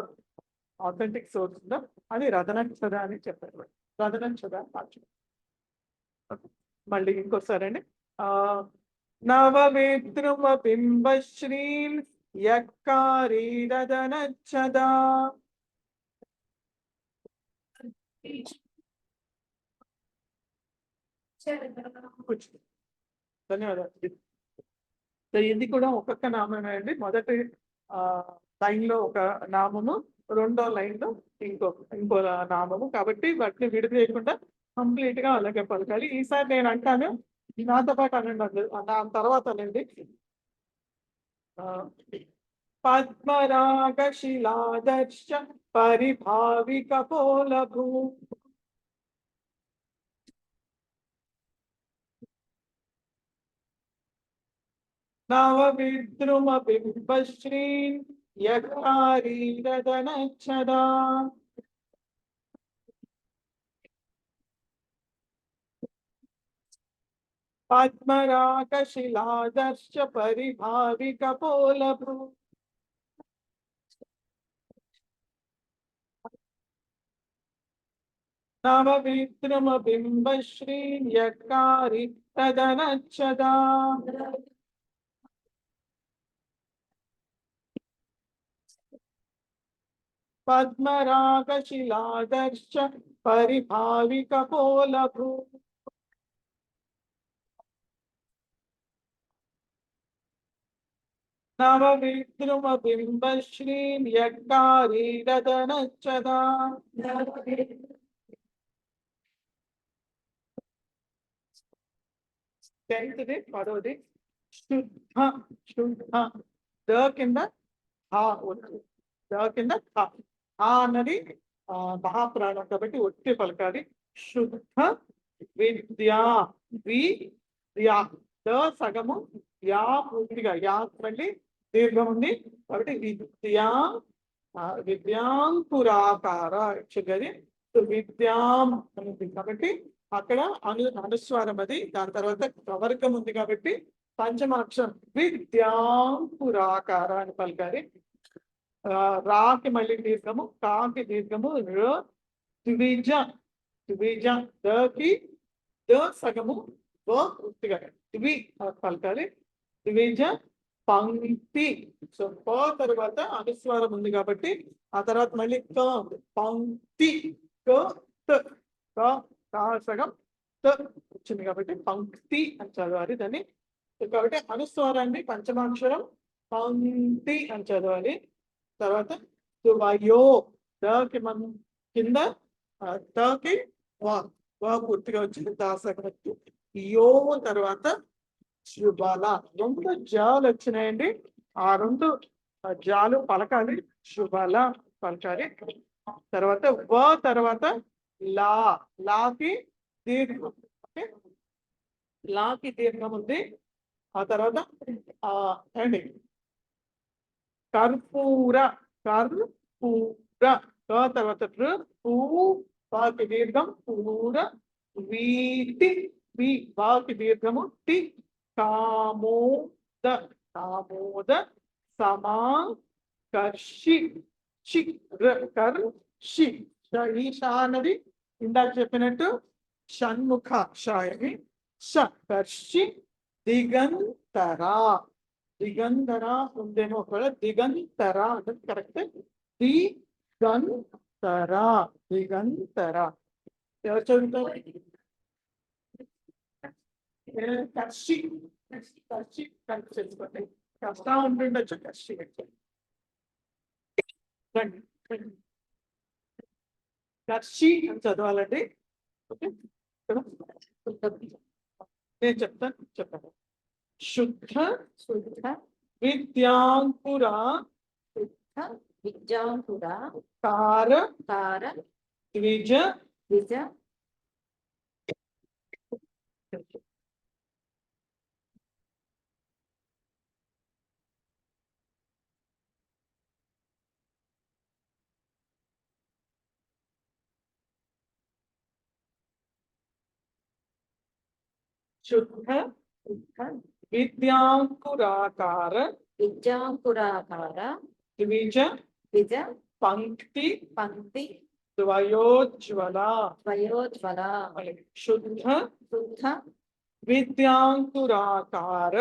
ఆథెంటిక్ సోర్స్ ఉందో అది రదన ఛద అని చెప్పారు. రదన ఛద మళ్ళీ ఇంకోసారండి. నవ విద్రుమ బింబ శ్రీం యక్కారి రదన ఛదా. ధన్యవాదాలు. ఇది కూడా ఒక్కొక్క నామమే అండి. మొదటి లైన్ లో ఒక నామము, రెండో లైన్ లో ఇంకో నామము. కాబట్టి వాటిని విడిచేయకుండా కంప్లీట్ గా అలాగే పలకాలి. ఈసారి నేను అంటాను, నాతో పాటు అనండి, దాని తర్వాత అనండి. పద్మరాగ శిలాదర్శ పరిభావిక పోలభూ. నవ విద్రుమ బింబ శ్రీన్ యక్కారి రదన ఛదా. పద్మరాగ శిలాదర్శ పరిభావిక పోలభూ. నవ విద్రుమ బింబ శ్రీన్ యక్కారి రదన ఛదా. పద్మరాగ శిలాదర్శ పరిభావిక పోలభూ. నవ విద్రుమ బింబ శ్రీం యక్కారి రదన ఛదా. 10th పదవది శుద్ధ శుద్ధ ద కింద హా ఒట్టు ద కింద హ హా అన్నది మహాప్రాణం కాబట్టి ఒట్టి పలకాలి శుద్ధ విద్యా విద్యా ద సగము యా పూర్తిగా యా మళ్ళీ దీర్ఘం ఉంది కాబట్టి విద్యా విద్యాంకురాకార యాక్చువల్గా విద్యాం అనేది కాబట్టి అక్కడ అనుస్వారం అది దాని తర్వాత ప్రవర్గం ఉంది కాబట్టి పంచమాక్షరం విద్యాంకురాకార అని పలకాలి రాకి మళ్ళీ దీర్ఘము కాకి దీర్ఘము ద్విజ ద్విజ దకి ద సగము వ పూర్తిగా ద్వి పలకాలి ద్విజ పంక్తి సో ప తర్వాత అనుస్వారం ఉంది కాబట్టి ఆ తర్వాత మళ్ళీ క ఉంది పంక్తి సగం త వచ్చింది కాబట్టి పంక్తి అని చదవాలి దాన్ని కాబట్టి అనుస్వారాన్ని పంచమాక్షరం పంక్తి అని చదవాలి తర్వాత వయో దకి మనం కింద తకి వా పూర్తిగా వచ్చింది దాసగం యో తర్వాత శుభాల 2 జాలు వచ్చినాయండి ఆ 2 జాలు పలకాలి శుభాల పలకాలి తర్వాత వ తర్వాత లాకి దీర్ఘం ఓకే లాకి దీర్ఘం ఉంది ఆ తర్వాత అండి కర్పూర తర్వాత వాకి దీర్ఘం పూర వీటి వాకి దీర్ఘము టి కామోద సమాకర్షి కర్షి ఈ షా అన్నది ఇందాక చెప్పినట్టు షణ్ముఖ షాయని కర్షి దిగంధర ఉందేమో ఒకవేళ దిగంతర అంటే కరెక్ట్ దిగంతర ఎవరు చదువుతారు కర్షి చేసుకోండి కష్టం ఉంటుండొచ్చు కర్షి కర్షి అని చదవాలండి ఓకే నేను చెప్పండి శుద్ధ విద్యాంకురా కార ద్విజ శుద్ధ విద్యాంకురాకార ద్విజ పంక్తి ద్వయోజ్వల శుద్ధ విద్యాంకురాకార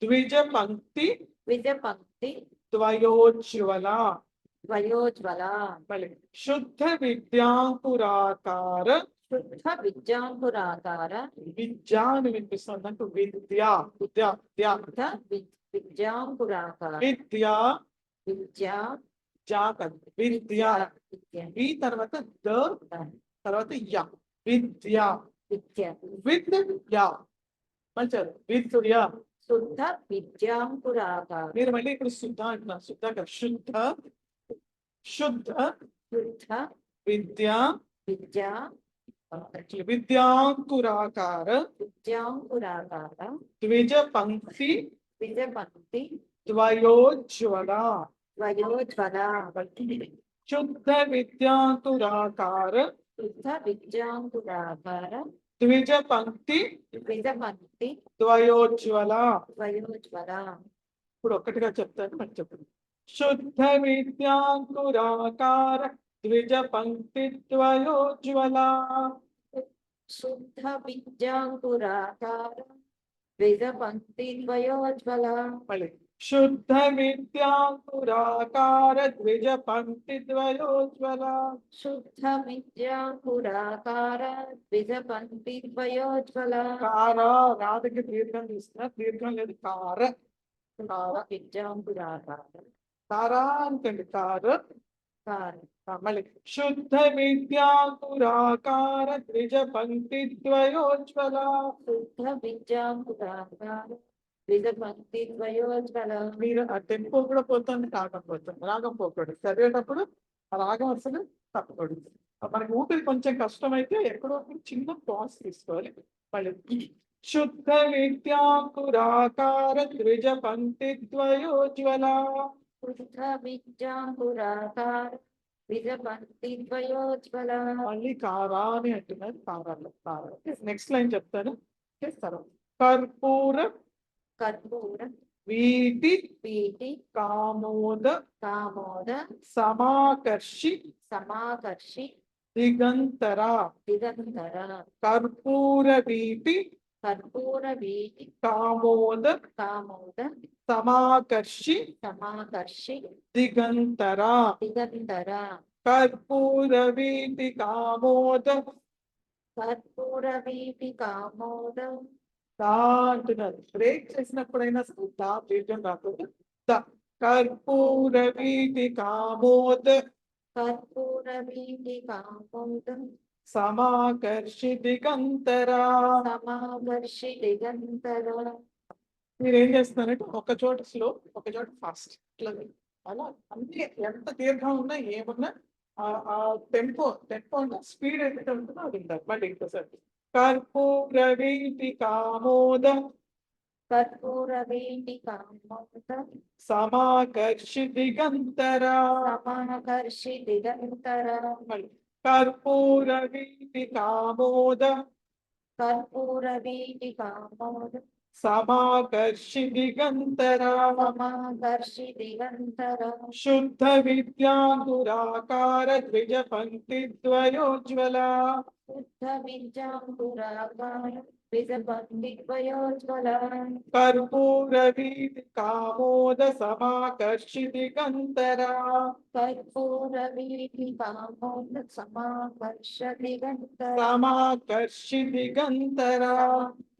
ద్విజ పంక్తి ద్వయోజ్వల శుద్ధ విద్యాంకురాకార విద్యా అని వినిపిస్తుంది అంటే విద్యా విద్యా ఈ తర్వాత ద తర్వాత యా విద్యా మంచిది విద్యా శుద్ధ విద్యాంకురాకార మీరు మళ్ళీ ఇక్కడ శుద్ధ అంటున్నారు శుద్ధ శుద్ధ విద్యా విద్యాంకురాకార ద్విజ పంక్తి ద్వయోజ్వల శుద్ధ విద్యాంకురాకార ద్విజ పంక్తి ద్వయోజ్వల ఇప్పుడు ఒక్కటిగా చెప్తాను మరి చెప్పండి శుద్ధ విద్యాంకురాకార ద్విజ పంక్తి ద్వయోజ్వల శుద్ధ విద్యాంకురాకార ద్విజ పంక్తి ద్వయోజ్వల మళ్ళీ శుద్ధ విద్యాంకురాకార ద్విజ పంక్తి ద్వయోజ్వల శుద్ధ విద్యాంకురాకార ద్విజ పంక్తి ద్వయోజ్వల కార రాధకి దీర్ఘం తీసుకున్నా దీర్ఘం లేదు కార విద్యాంకురాకార కారా అంటండి కార కారం మళ్ళీ శుద్ధ విద్యాంకురాకార ద్విజ పంక్తి ద్వయోజ్వల. శుద్ధ విద్యాంకురాకార ద్విజపంక్తి ద్వయోజ్వల. మీరు ఆ టెంపో కూడా పోతుంది, రాగం పోతుంది, రాగం పోకూడదు. చదివేటప్పుడు ఆ రాగం అసలు తప్పకూడదు. మనకి ఊపిరి కొంచెం కష్టమైతే ఎక్కడో ఒకటి చిన్న పాస్ తీసుకోవాలి. మళ్ళీ శుద్ధ విద్యాంకురాకార ద్విజ పంక్తి ద్వయోజ్వల. శుద్ధ విద్యాంకురాకార ద్విజపంక్తి ద్వయోజ్వల. మళ్ళీ కారా అని అంటున్నారు. కారాలు కారాలు. నెక్స్ట్ లైన్ చెప్తాను, చేస్తారు. కర్పూర కర్పూర వీటి పీటి కామోద కామోద సమాకర్షి సమాకర్షి దిగంతర. దిగంతర. కర్పూర వీటి కర్పూర వీటి కామోద కామోద సమాకర్షి సమాకర్షి దిగంతర. దిగంతర. కర్పూర వీటి కామోద కర్పూర వీటి కామోద. అంటున్నారు. బ్రేక్ చేసినప్పుడైనా సరే దా దీర్ఘం రాకూడదు. ద కర్పూర వీటి కామోద కర్పూర వీటి కామోద సమాకర్షి దిగంతర. సమాకర్షి దిగంతర. మీరు ఏం చేస్తున్నారంటే ఒక చోట స్లో, ఒక చోట ఫాస్ట్, ఇట్లా అలా అన్ని ఎంత దీర్ఘం ఉన్నా ఏమున్నా ఆ టెంపో అంటే స్పీడ్ ఎంత ఉంటుందో అది ఉండాలి. మళ్ళీ ఇంకోసారి కర్పూర వీటి కామోద కర్పూర వీటి కామోద సమాకర్షి దిగంతర. సమాకర్షి దిగంతర. మళ్ళీ కర్పూర వీటి కామోద కర్పూర వీటి కామోద సమాకర్షి దిగంతర. సమాకర్షి దిగంతర. శుద్ధ విద్యాంకురాకార ద్విజ పంక్తి ద్వయోజ్వల. శుద్ధ విద్యాంకురాకార ద్విజపంక్తి ద్వయోజ్వల. కర్పూర వీటి కామోద సమాకర్షి దిగంతర. కర్పూర వీటి కామోద సమాకర్ష దిగంతర. సమాకర్షి దిగంతర.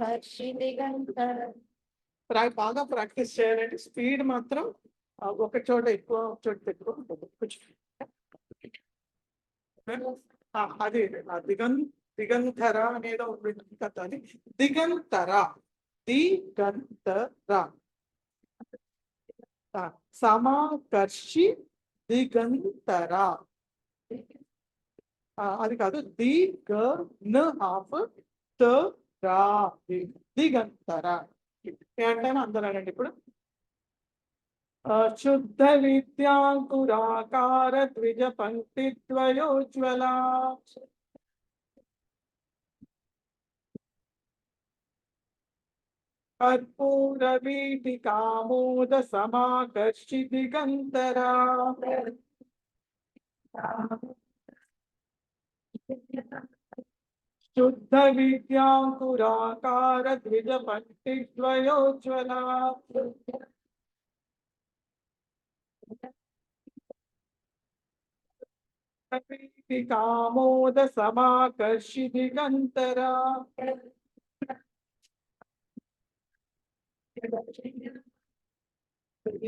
కర్షి దిగంతర. బాగా ప్రాక్టీస్ చేయాలంటే స్పీడ్ మాత్రం ఒక చోట ఎక్కువ, ఒక చోట ఎక్కువ ఉంటుంది. అది దిగంతర అనేది ఉంటుంది కదా, అని దిగంతర. దిగంతర. సమాకర్షి దిగంతర. అది కాదు, దిగన్ హాఫ్ రా దిగంతర అంటే అందరూ అనండి ఇప్పుడు. శుద్ధ విద్యాంకురాకార ద్విజ పంక్తి ద్వయోజ్వల. కర్పూర వీటి కామోద సమాకర్షి దిగంతర. శుద్ధ విద్యాంకురాకార ద్విజ పంక్తి ద్వయోజ్వల. వీటి కామోద సమాకర్షి దిగంతర.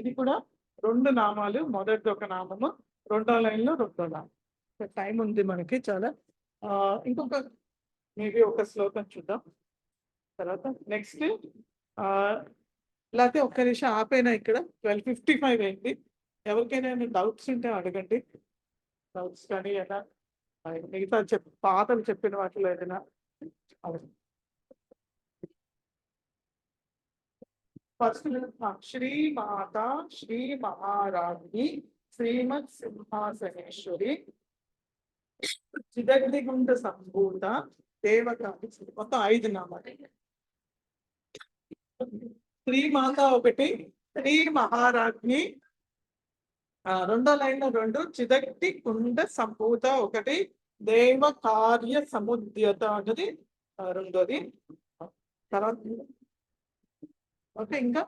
ఇది కూడా రెండు నామాలు, మొదటి ఒక నామము, రెండో లైన్లో రెండో నామం. టైం ఉంది మనకి చాలా. ఇంకొక మేబీ ఒక శ్లోకం చూద్దాం, తర్వాత నెక్స్ట్. లేకపోతే ఒక్క నిమిషం ఆపైనా, ఇక్కడ 12:55 అయింది. ఎవరికైనా డౌట్స్ ఉంటే అడగండి. డౌట్స్ కానీ ఏదైనా మిగతా పాతలు చెప్పిన వాటిలో ఏదైనా ఫస్ట్. శ్రీమాత శ్రీ మహారాజ్ఞి శ్రీమత్ సింహాసనేశ్వరి చిదగ్నిగుండ సంభూత దేవకాలి. మొత్తం 5 నామాలు. శ్రీమాత ఒకటి, శ్రీ మహారాజ్ఞి రెండో లైన్లో 2, చిదగ్ని కుండ సంభూత ఒకటి, దేవ కార్య సముద్యత అనేది రెండోది. తర్వాత ఓకే. ఇంకా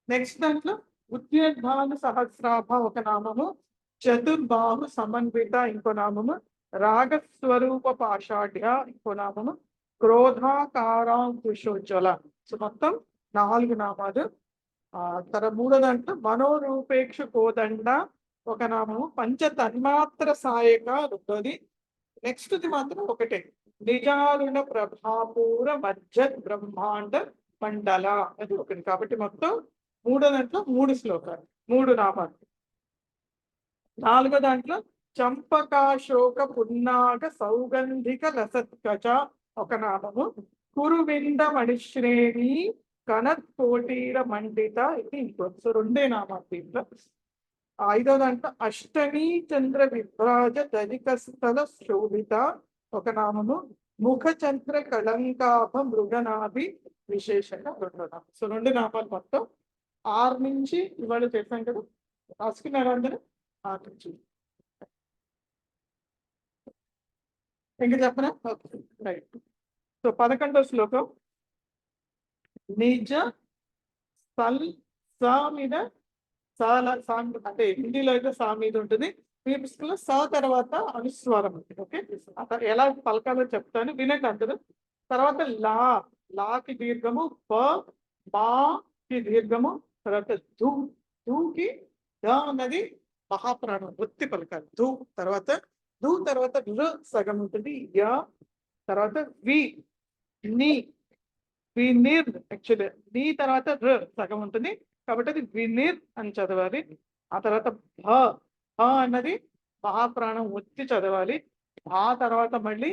నెక్స్ట్ దాంట్లో ఉద్యోద్భాను సహస్రాభ ఒక నామము, చతుర్బాహు సమన్విత ఇంకో నామము, రాగస్వరూప పాషాఢ్య ఇంకో నామము, క్రోధాకారాంకుశోజ్వల. సో మొత్తం 4 నామాలు. మూడో దాంట్లో మనోరూపేక్ష కోదండ ఒక నామము, పంచ తన్మాత్ర సాయక రెండోది, నెక్స్ట్ది మాత్రం ఒకటే, నిజారుణ ప్రభాపూర మధ్య బ్రహ్మాండ మండల అది ఒకటి. కాబట్టి మొత్తం మూడో దాంట్లో 3 శ్లోకాలు, 3 నామాలు. నాలుగో దాంట్లో చంపకాశోక పున్నాగ సౌగంధిక లసత్కచ ఒక నామము, కురువింద మణిశ్రేణి కనత్కోటీర మండిత ఇది ఇంకోటి. సో 2 నామాలు దీంట్లో. ఐదో దాంట్లో అష్టమి చంద్ర విభ్రాజ దరికస్థల శోభిత ఒక నామము, ముఖ చంద్ర కళంకాభ మృగనాభి విశేషంగా 2 నామాలు. సో 2 నామాలు మొత్తం 6 నుంచి ఇవాళ చేశాం కదా, రాసుకున్నారు అందరూ? 6 నుంచి ఇంకా చెప్పనా? రైట్. సో 11వ శ్లోకం, నిజ సల్ సా మీద సాల సా అంటే హిందీలో అయితే సా మీద ఉంటుంది, మీ పుస్తకంలో సా తర్వాత అనుస్వారం ఉంటుంది. ఓకే, అక్కడ ఎలా పలకాలో చెప్తాను, వినండి అందరూ. తర్వాత లా, లాకి దీర్ఘము, ప మాకి దీర్ఘము, తర్వాత ధూ, ధూకి ద అన్నది మహాప్రాణం వృత్తి పలకాలి. ధూ తర్వాత ర సగం ఉంటుంది, య తర్వాత వి ని, వినిర్ యాక్చువల్లీ నీ తర్వాత ర సగం ఉంటుంది కాబట్టి అది వినిర్ అని చదవాలి. ఆ తర్వాత భ, భ అన్నది మహాప్రాణం ఒత్తి చదవాలి. ఆ తర్వాత మళ్ళీ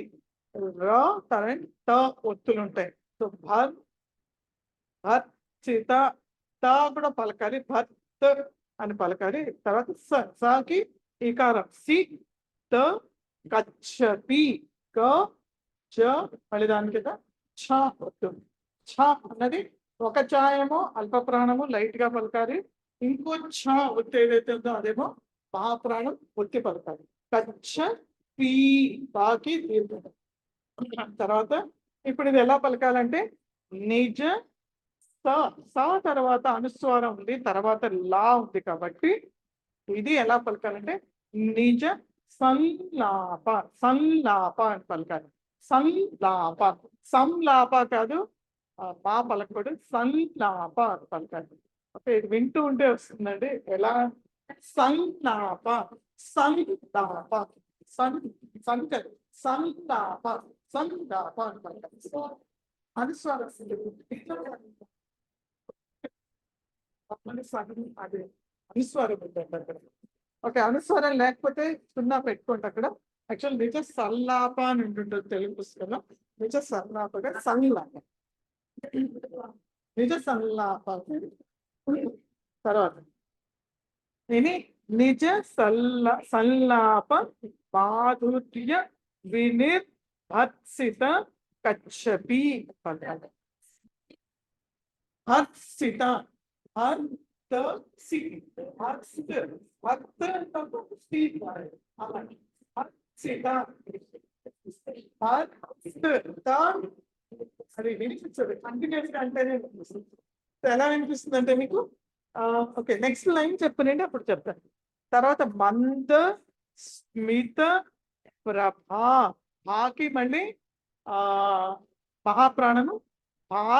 ర తర్వాత త ఒత్తులు ఉంటాయి. సో భర్, భర్ చిత, త కూడా పలకాలి, భర్త్ అని పలకాలి. తర్వాత స, సాకి ఈకారం, సి త కచ్చపి, క చ మళ్ళీ దాని కింద ఛ ఒత్తు. ఛ అన్నది ఒక ఛాయేమో అల్ప ప్రాణము లైట్ గా పలకాలి, ఇంకో ఛ ఒత్తి ఏదైతే ఉందో అదేమో మహాప్రాణం ఒత్తి పలకాలి. కచ్చ పీ, బాకి దీర్ఘం. తర్వాత ఇప్పుడు ఇది ఎలా పలకాలంటే, నిజ స, స తర్వాత అనుస్వారం ఉంది, తర్వాత లా ఉంది కాబట్టి ఇది ఎలా పలకాలంటే నిజ సంలాప, సంలాప అని పలకాలి. సంలాప, సంలాప కాదు, మా పలకూడదు, సంలాప అని పలకాలి. ఓకే, ఇది వింటూ ఉంటే వస్తుందండి ఎలా. సంలాప, సంలాప, సన్ సంకల్, సంలాప, సంలాప అని పలకాలి. సో అనుస్వారం అదే అనుస్వారం ఉంటుంది అక్కడ. ఓకే, అనుస్వారం లేకపోతే 0 పెట్టుకోండి అక్కడ. యాక్చువల్ నిజ సల్లాప అని ఉంటుంటుంది తెలుగు పుస్తకంలో, నిజ సల్లాపగా సంలాప, నిజ సల్లాప. తర్వాత ఇది నిజ సంలాప మాధుర్య వినిర్ భత్సిత కచ్చపి పదాలు. హర్షిత, హర్త సి, హర్షిత, హర్త అలాగే హర్షిత, హర్త అది వినిపిస్తుంది కంటిన్యూస్ గా అంటేనే వినిపిస్తుంది. ఎలా వినిపిస్తుంది అంటే మీకు, ఓకే నెక్స్ట్ లైన్ చెప్పనండి అప్పుడు చెప్తాను. తర్వాత మంద స్మిత ప్రభా, భాకి మళ్ళీ మహాప్రాణము, భా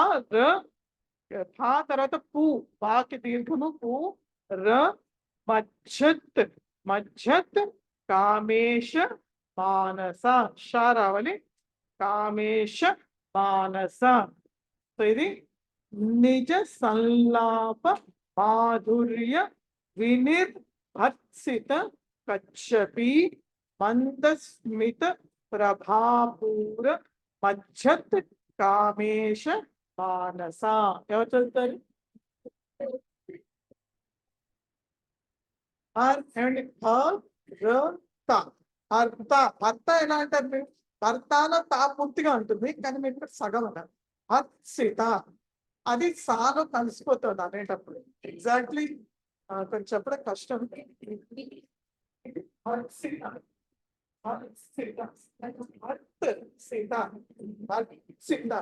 తర్వాత పు, బాకి దీర్ఘము పు, ర మజ్జత్, మజ్జత్ కామేశ మానస, షా రావాలి, కామేశ మానస. సో ఇది నిజ సంలాప మాధుర్య వినిర్ భత్సిత కచ్చపి మందస్మిత ప్రభాపూర మజ్జత్ కామేశ మానస. ఎవరు చదువుతారు? ఏమండి, భర్త, భర్త ఎలా అంటారు మీరు? భర్తలో తా పూర్తిగా ఉంటుంది కానీ మీరు ఇక్కడ సగం అన్నారు. హర్షిత అది సాలో కలిసిపోతుంది అనేటప్పుడు ఎగ్జాక్ట్లీ కొంచెం చెప్పడం కష్టం. హర్షిత, హర్షిత, హర్షిత, హర్షిత,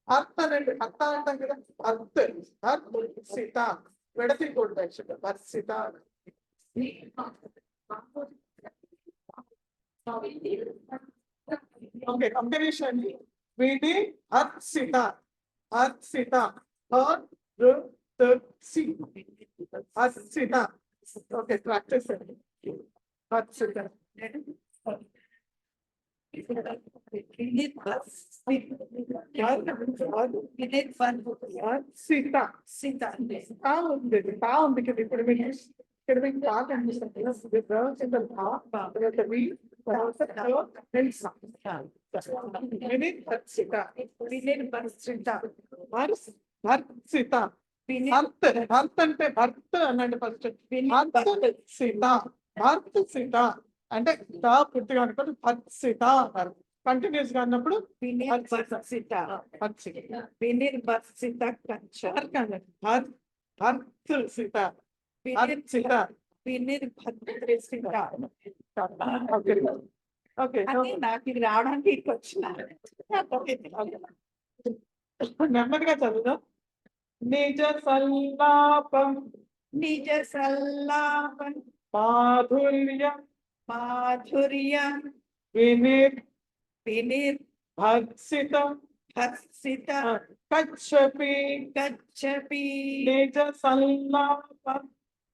అర్థ అండి, అర్థ అంటాం కదా, అర్థ, హర్షిత విడతి కూడా హర్షిత. ఓకే, కంపెనీషన్ వీటి హర్షిత, హర్షిత, హర్షిత, ఓకే ప్రాక్టీస్ హర్షిత సీత ఉంది ఉంది కదా ఇప్పుడు మీకు ఇక్కడ మీకు బాగా కనిపిస్తుంది హర్షిత భర్త అంటే భర్త అనండి ఫస్ట్ సీత భర్త సీత అంటే పూర్తిగా అనుకోండి భర్త అన్నారు కంటిన్యూస్ గా అన్నప్పుడు నాకు ఇది రావడానికి ఇక్కడికి వచ్చిన నెమ్మదిగా చదువుదాం నిజ సల్లాపం నిజ సల్లాపం మాధుర్య మాధుర్య వినిర్ వినిర్ భర్షిత హర్షిత కచ్చపి గచ్చపి నిజ సల్లాపం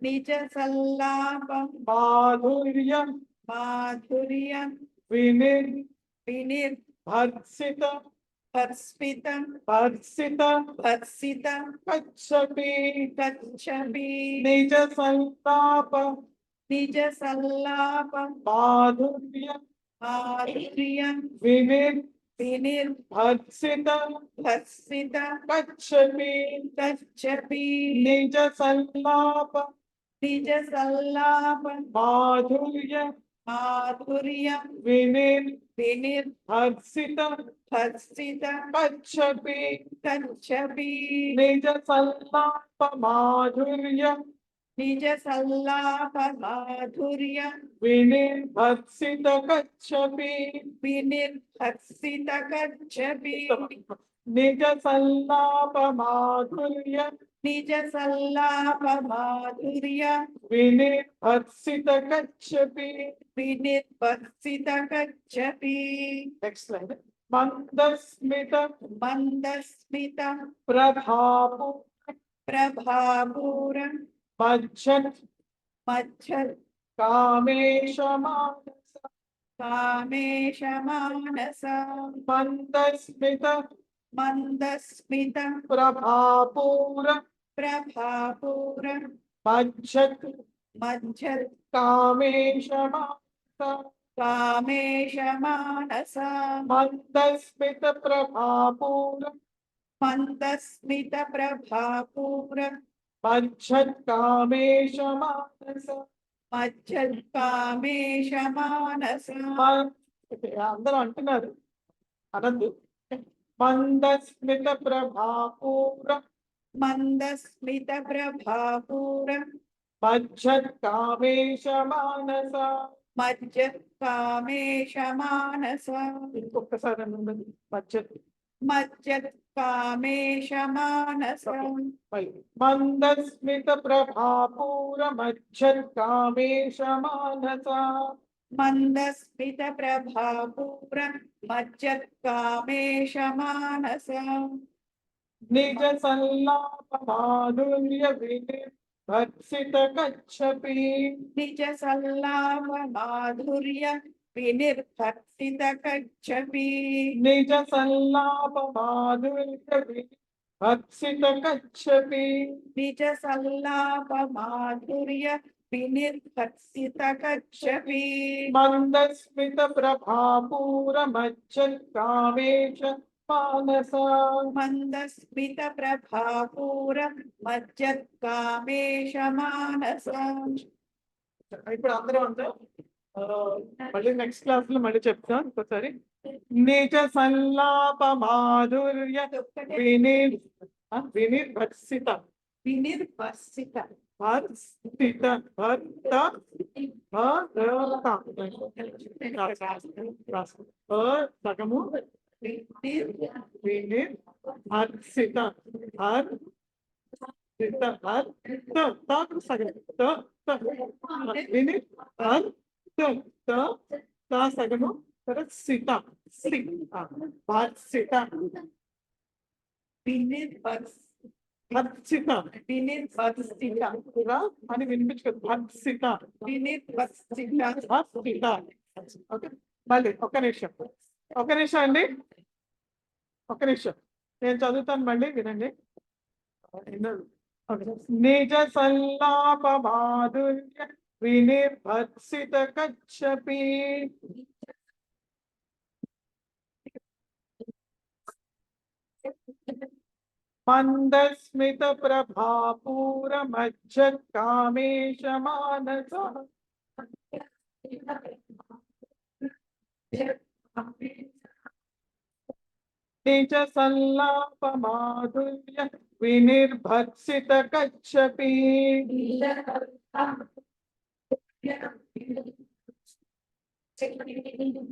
నిజ సల్లాపం మాధుర్య మాధుర్య వినిర్ వినిర్ భర్షిత హర్షిత భర్షిత హర్షిత కచ్చపి గచ్చపి నిజ సల్లాపం నిజ సల్లాపం మాధుర్య మాధుర్య వినిర్ వినిర్ భర్షిత హర్షిత కచ్చపి గచ్చపి నిజ సల్లాపం నిజ సల్లాపం మాధుర్య మాధుర్య వినిర్ వినిర్ హర్షిత హర్షిత కచ్చపి గచ్చపి నిజ సల్లాప మాధుర్య నిజ సల్లాప మాధుర్య వినిర్ హర్షిత కచ్చపి వినిర్ హర్షిత గచ్చపి నిజ సల్లాప మాధుర్య నిజ సల్లాప మాధుర్య వినిర్ హర్షిత కచ్చపి వినిర్ హర్షిత గచ్చపి నెక్స్ట్ లైన్ మందస్మిత మందస్మిత ప్రభాపు ప్రభాపూర మజ్జత్ మజ్జత్ కామేశ మానస కామేశ మానస మందస్మిత మందస్మిత ప్రభాపూర ప్రభాపూర మజ్జత్ మజ్జత్ కామేశ మానస కామేశ మానస మందస్మిత ప్రభాపూర మందస్మిత ప్రభాపూర మజ్జత్ కామేశ మానస మజ్జత్ కామేశ మానస అందరూ అంటున్నారు అనందు మందస్మిత ప్రభాపూర మందస్మిత ప్రభాపూర మజ్జత్ కామేశ మానస మజ్జత్ కామేశ మానస ఇంకొకసారి అన్నది మజ్జత్ మజ్జత్ కామేశ మానస మందస్మిత ప్రభాపూర మజ్జత్ కామేశ మానస మందస్మిత ప్రభాపూర మజ్జత్ కామేశ మానస నిజ సల్లాప మాధుర్య వినిర్ భర్షిత కచ్చపి నిజ సల్లాప మాధుర్య వినిర్ హర్షిత గచ్చపి నిజ సల్లాప మాధుర్య వినిర్ భర్షిత కచ్చపి నిజ సల్లాప మాధుర్య వినిర్ హర్షిత గచ్చపి మందస్మిత ప్రభాపూర మజ్జత్ కామేశ మానస మందస్మిత ప్రభాపూర మజ్జత్ కామేశ మానస ఇప్పుడు అందరూ అంతా మళ్ళీ నెక్స్ట్ క్లాస్ లో మళ్ళీ చెప్తాను ఇంకోసారి నిజ సల్లాప మాధుర్య వినిర్ వినిర్ భర్షిత వినిర్ హర్షిత భర్షిత భర్త సగము వినిర్ హర్షిత హర్షిత హర్త సగము వినిర్ సగము సీత భర్షిత వినిర్ భర్సిత వినిర్భర్సిత ఇలా అని వినిపించుకోదు. భర్సిత వినిర్భర్సిత భర్సిత. ఓకే, మళ్ళీ ఒక్క నిమిషం అండి, ఒక్క నిమిషం నేను చదువుతాను, మళ్ళీ వినండి. నిజ సల్లాప మాధుర్య వినిర్భర్సిత కచ్చపి మందస్మిత ప్రభాపూర మజ్జ కామేశ మానస నిజ సల్లాప మాధుర్య వినిర్భర్సిత కచ్చపి.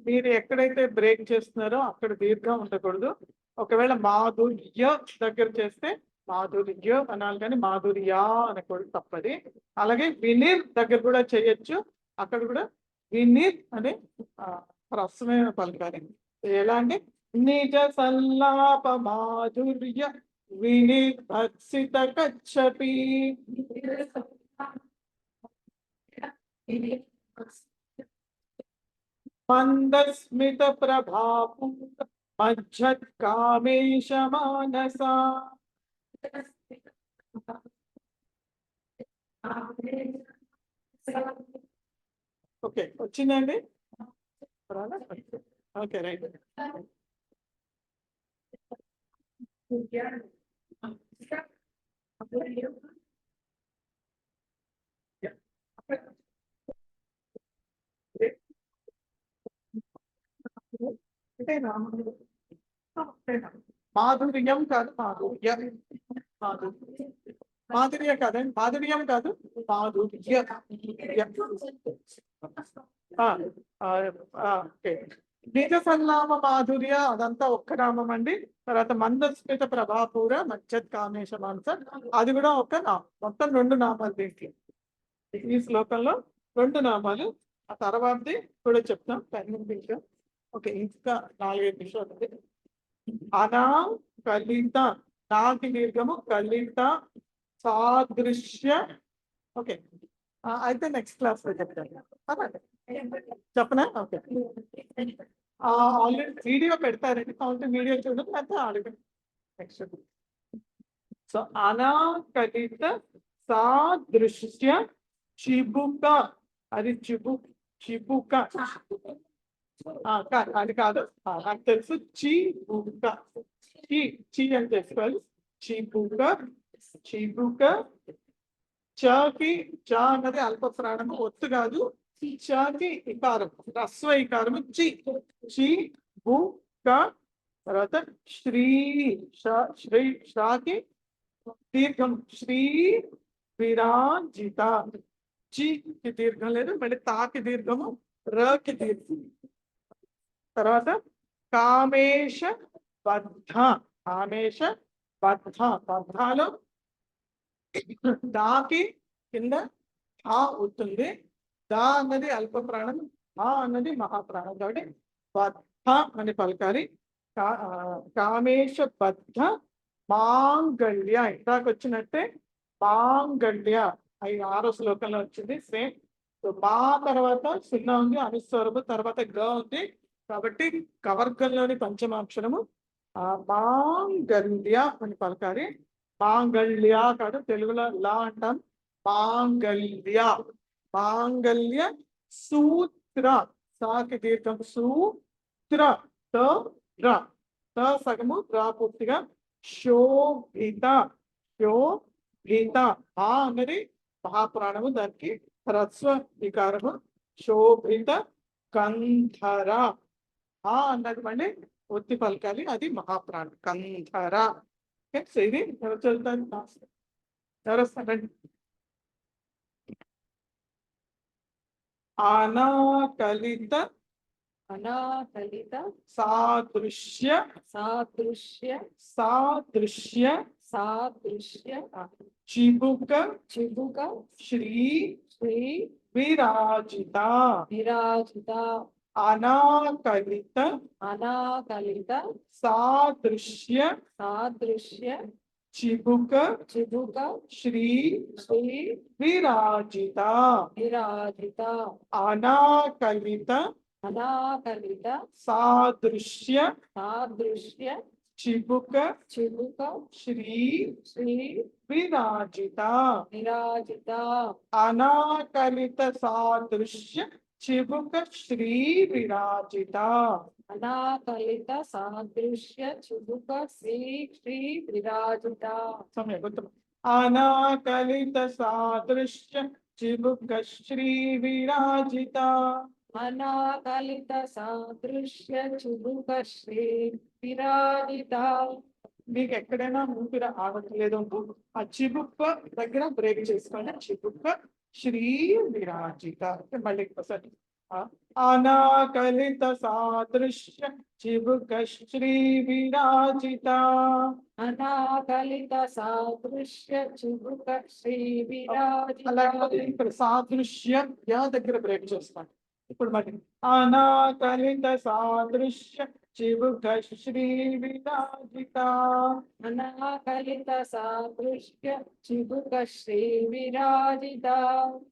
మీరు ఎక్కడైతే బ్రేక్ చేస్తున్నారో అక్కడ దీర్ఘం ఉండకూడదు. ఒకవేళ మాధుర్య దగ్గర చేస్తే మాధుర్య అనాలి, కానీ మాధుర్యా అనకూడదు, తప్పది. అలాగే వినిర్ దగ్గర కూడా చేయొచ్చు, అక్కడ కూడా వినిర్ అనే హ్రస్వమైన పలకాలి. ఎలా అంటే నిజ సల్లాప మాధుర్య వినిర్భర్సిత కచ్చపి. మందస్మిత ప్రభాపూర మజ్జత్ కామేశ మానస. ఓకే, వచ్చిందండి. Okay, right. మాధుర్యం కాదు, మాధుర్య కాదండి, మాధుర్యం కాదు, మాధుర్య. ఓకే, నిజ సల్లామ మాధుర్య అదంతా ఒక్క నామం అండి. తర్వాత మందస్మిత ప్రభాపూర మజ్జత్ కామేశ మానస, అది కూడా ఒక నామం. మొత్తం 2 నామాలు దీంట్లో, ఈ శ్లోకంలో 2 నామాలు. ఆ తర్వాతది కూడా చెప్తాం, 10 నిమిషం. ఓకే, ఇంకా 4-5 నిమిషాలు ఉంది. అనా కలిత, నాకి దీర్ఘము, కలిత సాదృశ్య. ఓకే, అయితే నెక్స్ట్ క్లాస్ లో చెప్తాను, చెప్పనా? ఓకే, ఆల్రెడీ వీడియో పెడతారండి, కాబట్టి వీడియో చూడండి, అయితే అడగండి నెక్స్ట్. సో అనాకలిత సాదృశ్య చిబుక, అది చిబుక అది కాదు, నాకు తెలుసు. చిబుక, చి అని తెలుసుకోవాలి. చిబుక చకి, చ అన్నది అల్ప ప్రాణము, ఒత్తు కాదు. చకి ఇకారం, హ్రస్వ ఇకారము, చి బు క. తర్వాత శ్రీ శ్రాకి దీర్ఘం, శ్రీ విరాజిత. కి దీర్ఘం లేదు, మళ్ళీ తాకి దీర్ఘము, రకి దీర్ఘం. తర్వాత కామేశ బద్ధ, బద్ధాలో దాకి కింద హా ఉంటుంది. దా అన్నది అల్ప ప్రాణం, హా అన్నది మహాప్రాణం, కాబట్టి బద్ధ అని పలకాలి. కామేశ బద్ధ మాంగళ్య, ఇందాక వచ్చినట్టే మాంగళ్య, 6వ శ్లోకంలో వచ్చింది సేమ్. సో మా తర్వాత 0 ఉంది, అనుస్వరము, తర్వాత గ ఉంది, కాబట్టి కవర్గంలోని పంచమాక్షరము మాంగళ్య అని పలకాలి. మాంగళ్య కాదు, తెలుగులో లా అంటాం. మాంగళ్య సూత్ర, సాకి దీర్ఘం, సూత్ర, త సగము, రా పూర్తిగా. శోభిత, ఆ అన్నది మహాప్రాణము, దానికి హ్రస్వ వికారము. శోభిత కంధర, ఆ అన్నది మళ్ళీ ఒత్తి పలకాలి, అది మహాప్రాణం, కంధర. సో ఇది ఎవరు చదువుతారు? ఎవరు వస్తారండి? అనాకలిత సాదృశ్య చిబుక శ్రీ విరాజిత. అనాకలిత సాదృశ్య चिबुक चिबुक श्री श्री विराजिता विराजिता अनाकलित अनाकलित सादृश्य सादृश्य चिबुक चिबुक श्री श्री विराजिता विराजिता अनाकलित सादृश्य चिबुक श्री विराजिता अनाकलित सादृश्य चिबुक श्री श्री विराजिता समय गुर्तु अनाकलित सादृश्य चिबुक श्री विराजिता अनाकलित सादृश्य चिबुक श्री विराजिता మీకు ఎక్కడైనా ఊపిరి ఆగట్లేదు ఆ చిబుక్క దగ్గర బ్రేక్ చేసుకోండి చిబుక్క శ్రీ విరాజిత మళ్ళీ ఒకసారి అనాకలిత సాదృశ్య చిబుక శ్రీ విరాజిత अनाकलित सादृश्य चिबुक श्री అలాగే विराजिता ఇక్కడ సాదృశ్యం యా దగ్గర బ్రేక్ చేసుకోండి ఇప్పుడు మళ్ళీ అనాకలిత సాదృశ్య చిబుక శ్రీ విరాజిత अनाकलित सादृश्य चिबुक श्री विराजिता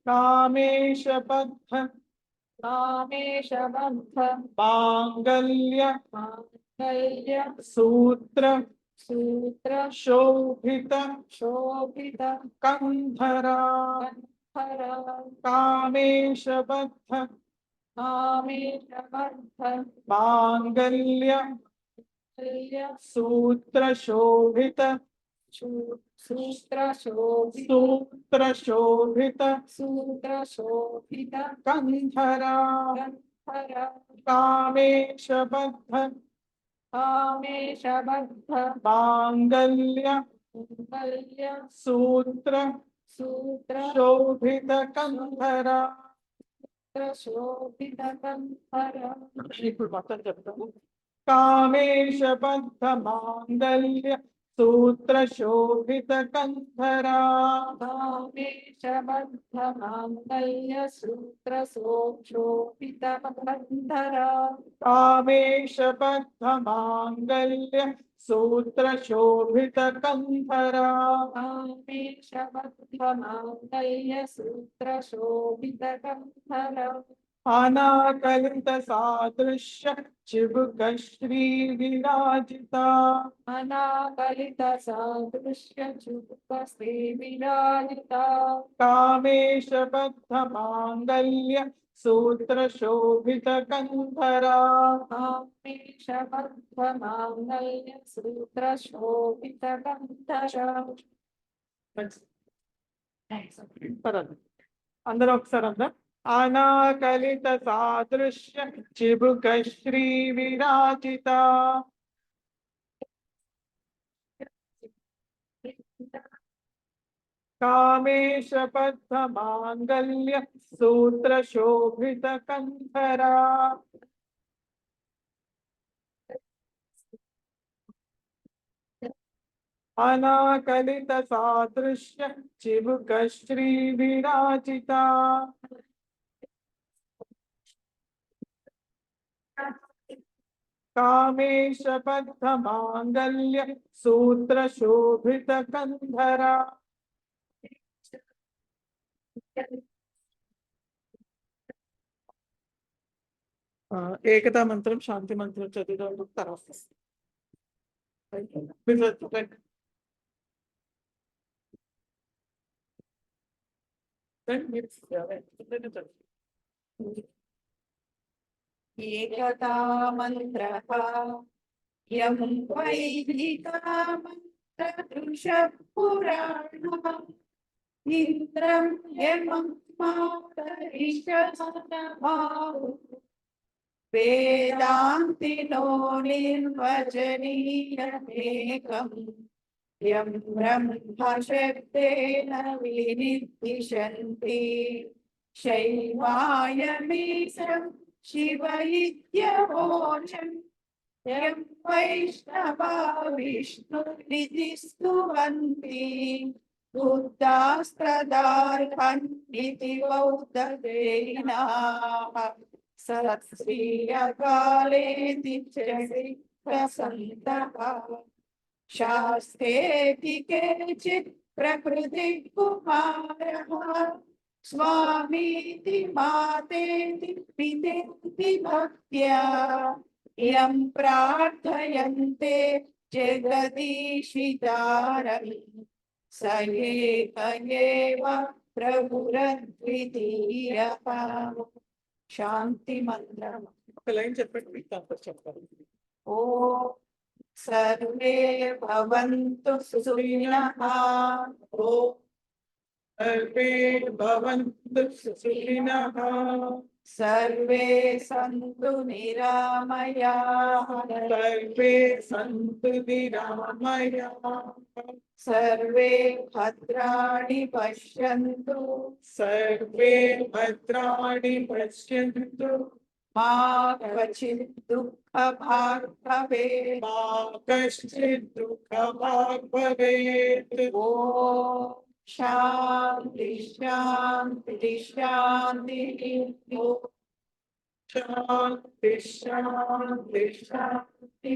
कामेशबद्ध कामेशबद्ध मांगल्य मांगल्य सूत्र सूत्र शोभित शोभित कंधरा कंधर कामेशबद्ध कामेशबद्ध मांगल्य सूत्र शोभित सूत्र शोभित सूत्र शोभित सूत्र शोभित कंधरा कंधर कामेशबद्ध कामेशबद्ध मांगल्य मांगल्य सूत्र सूत्र शोभित कंधरा शोभित कंधर ఇప్పుడు మొత్తం చెప్తాము कामेशबद्ध मांगल्य सूत्र शोभित कंधरा कामेशबद्ध मांगल्य सूत्र शोभित कंधर कामेशबद्ध मांगल्य सूत्र शोभित कंधरा कामेशबद्ध मांगल्य सूत्र शोभित कंधर अनाकलित सादृश्य चिबुक श्री विराजिता अनाकलित सादृश्य चिबुक श्री विराजिता कामेशबद्ध मांगल्य सूत्र शोभित कंधरा कामेशबद्ध मांगल्य सूत्र शोभित कंधर అందరూ ఒకసారి అందరూ अनाकलित सादृश्य चिबुक श्री विराजिता कामेशबद्ध मांगल्य सूत्र शोभित कंधरा अनाकलित सादृश्य चिबुक श्री विराजिता कामेशबद्ध मांगल्य सूत्र शोभित कंधरा ఏకతా మంత్రం శాంతి మంత్రం చదివిన తర్వాత एकता मंत्रः यं वैदिका मंत्रदृशः पुराणम् इंद्रं यमं मातरिषः वेदान्तिनो निर्वचनीयमेकम् यं ब्रह्मशब्देन विनिर्दिशन्ति शैवायमीशं शिव इत्यवोचम् यं वैष्णवा विष्णुरिति स्तुवन्ति बुद्धास्तदार्हन् इति बौद्धजैनाः सत्स्वीयकालेति च सिद्धसन्तः शास्त्रेऽपि केचित् प्रकृतिकुमारः स्वामीति मातेति पितेति भक्त्या यं प्रार्थयन्ते जगदीशितारम् स एक एव प्रभुरद्वितीयः शांति मंत्रम् ఒక లైన్ చెప్పండి తర్వాత చెప్తాను. ओ सर्वे भवन्तु सुखिनः ఓ సర్వే భవంతు సుఖినః सर्वे सन्तु निरामयाः సర్వే సంతు నిరామయాః सर्वे भद्राणि पश्यन्तु సర్వే భద్రాణి పశ్యంతు मा क्वचित् दुःखभाग् भवेत् మా కశ్చిత్ దుఃఖభాగ్ భవేత్. ॐ शान्ति शान्ति शान्तिः ॐ శాంతి శాంతి శాంతి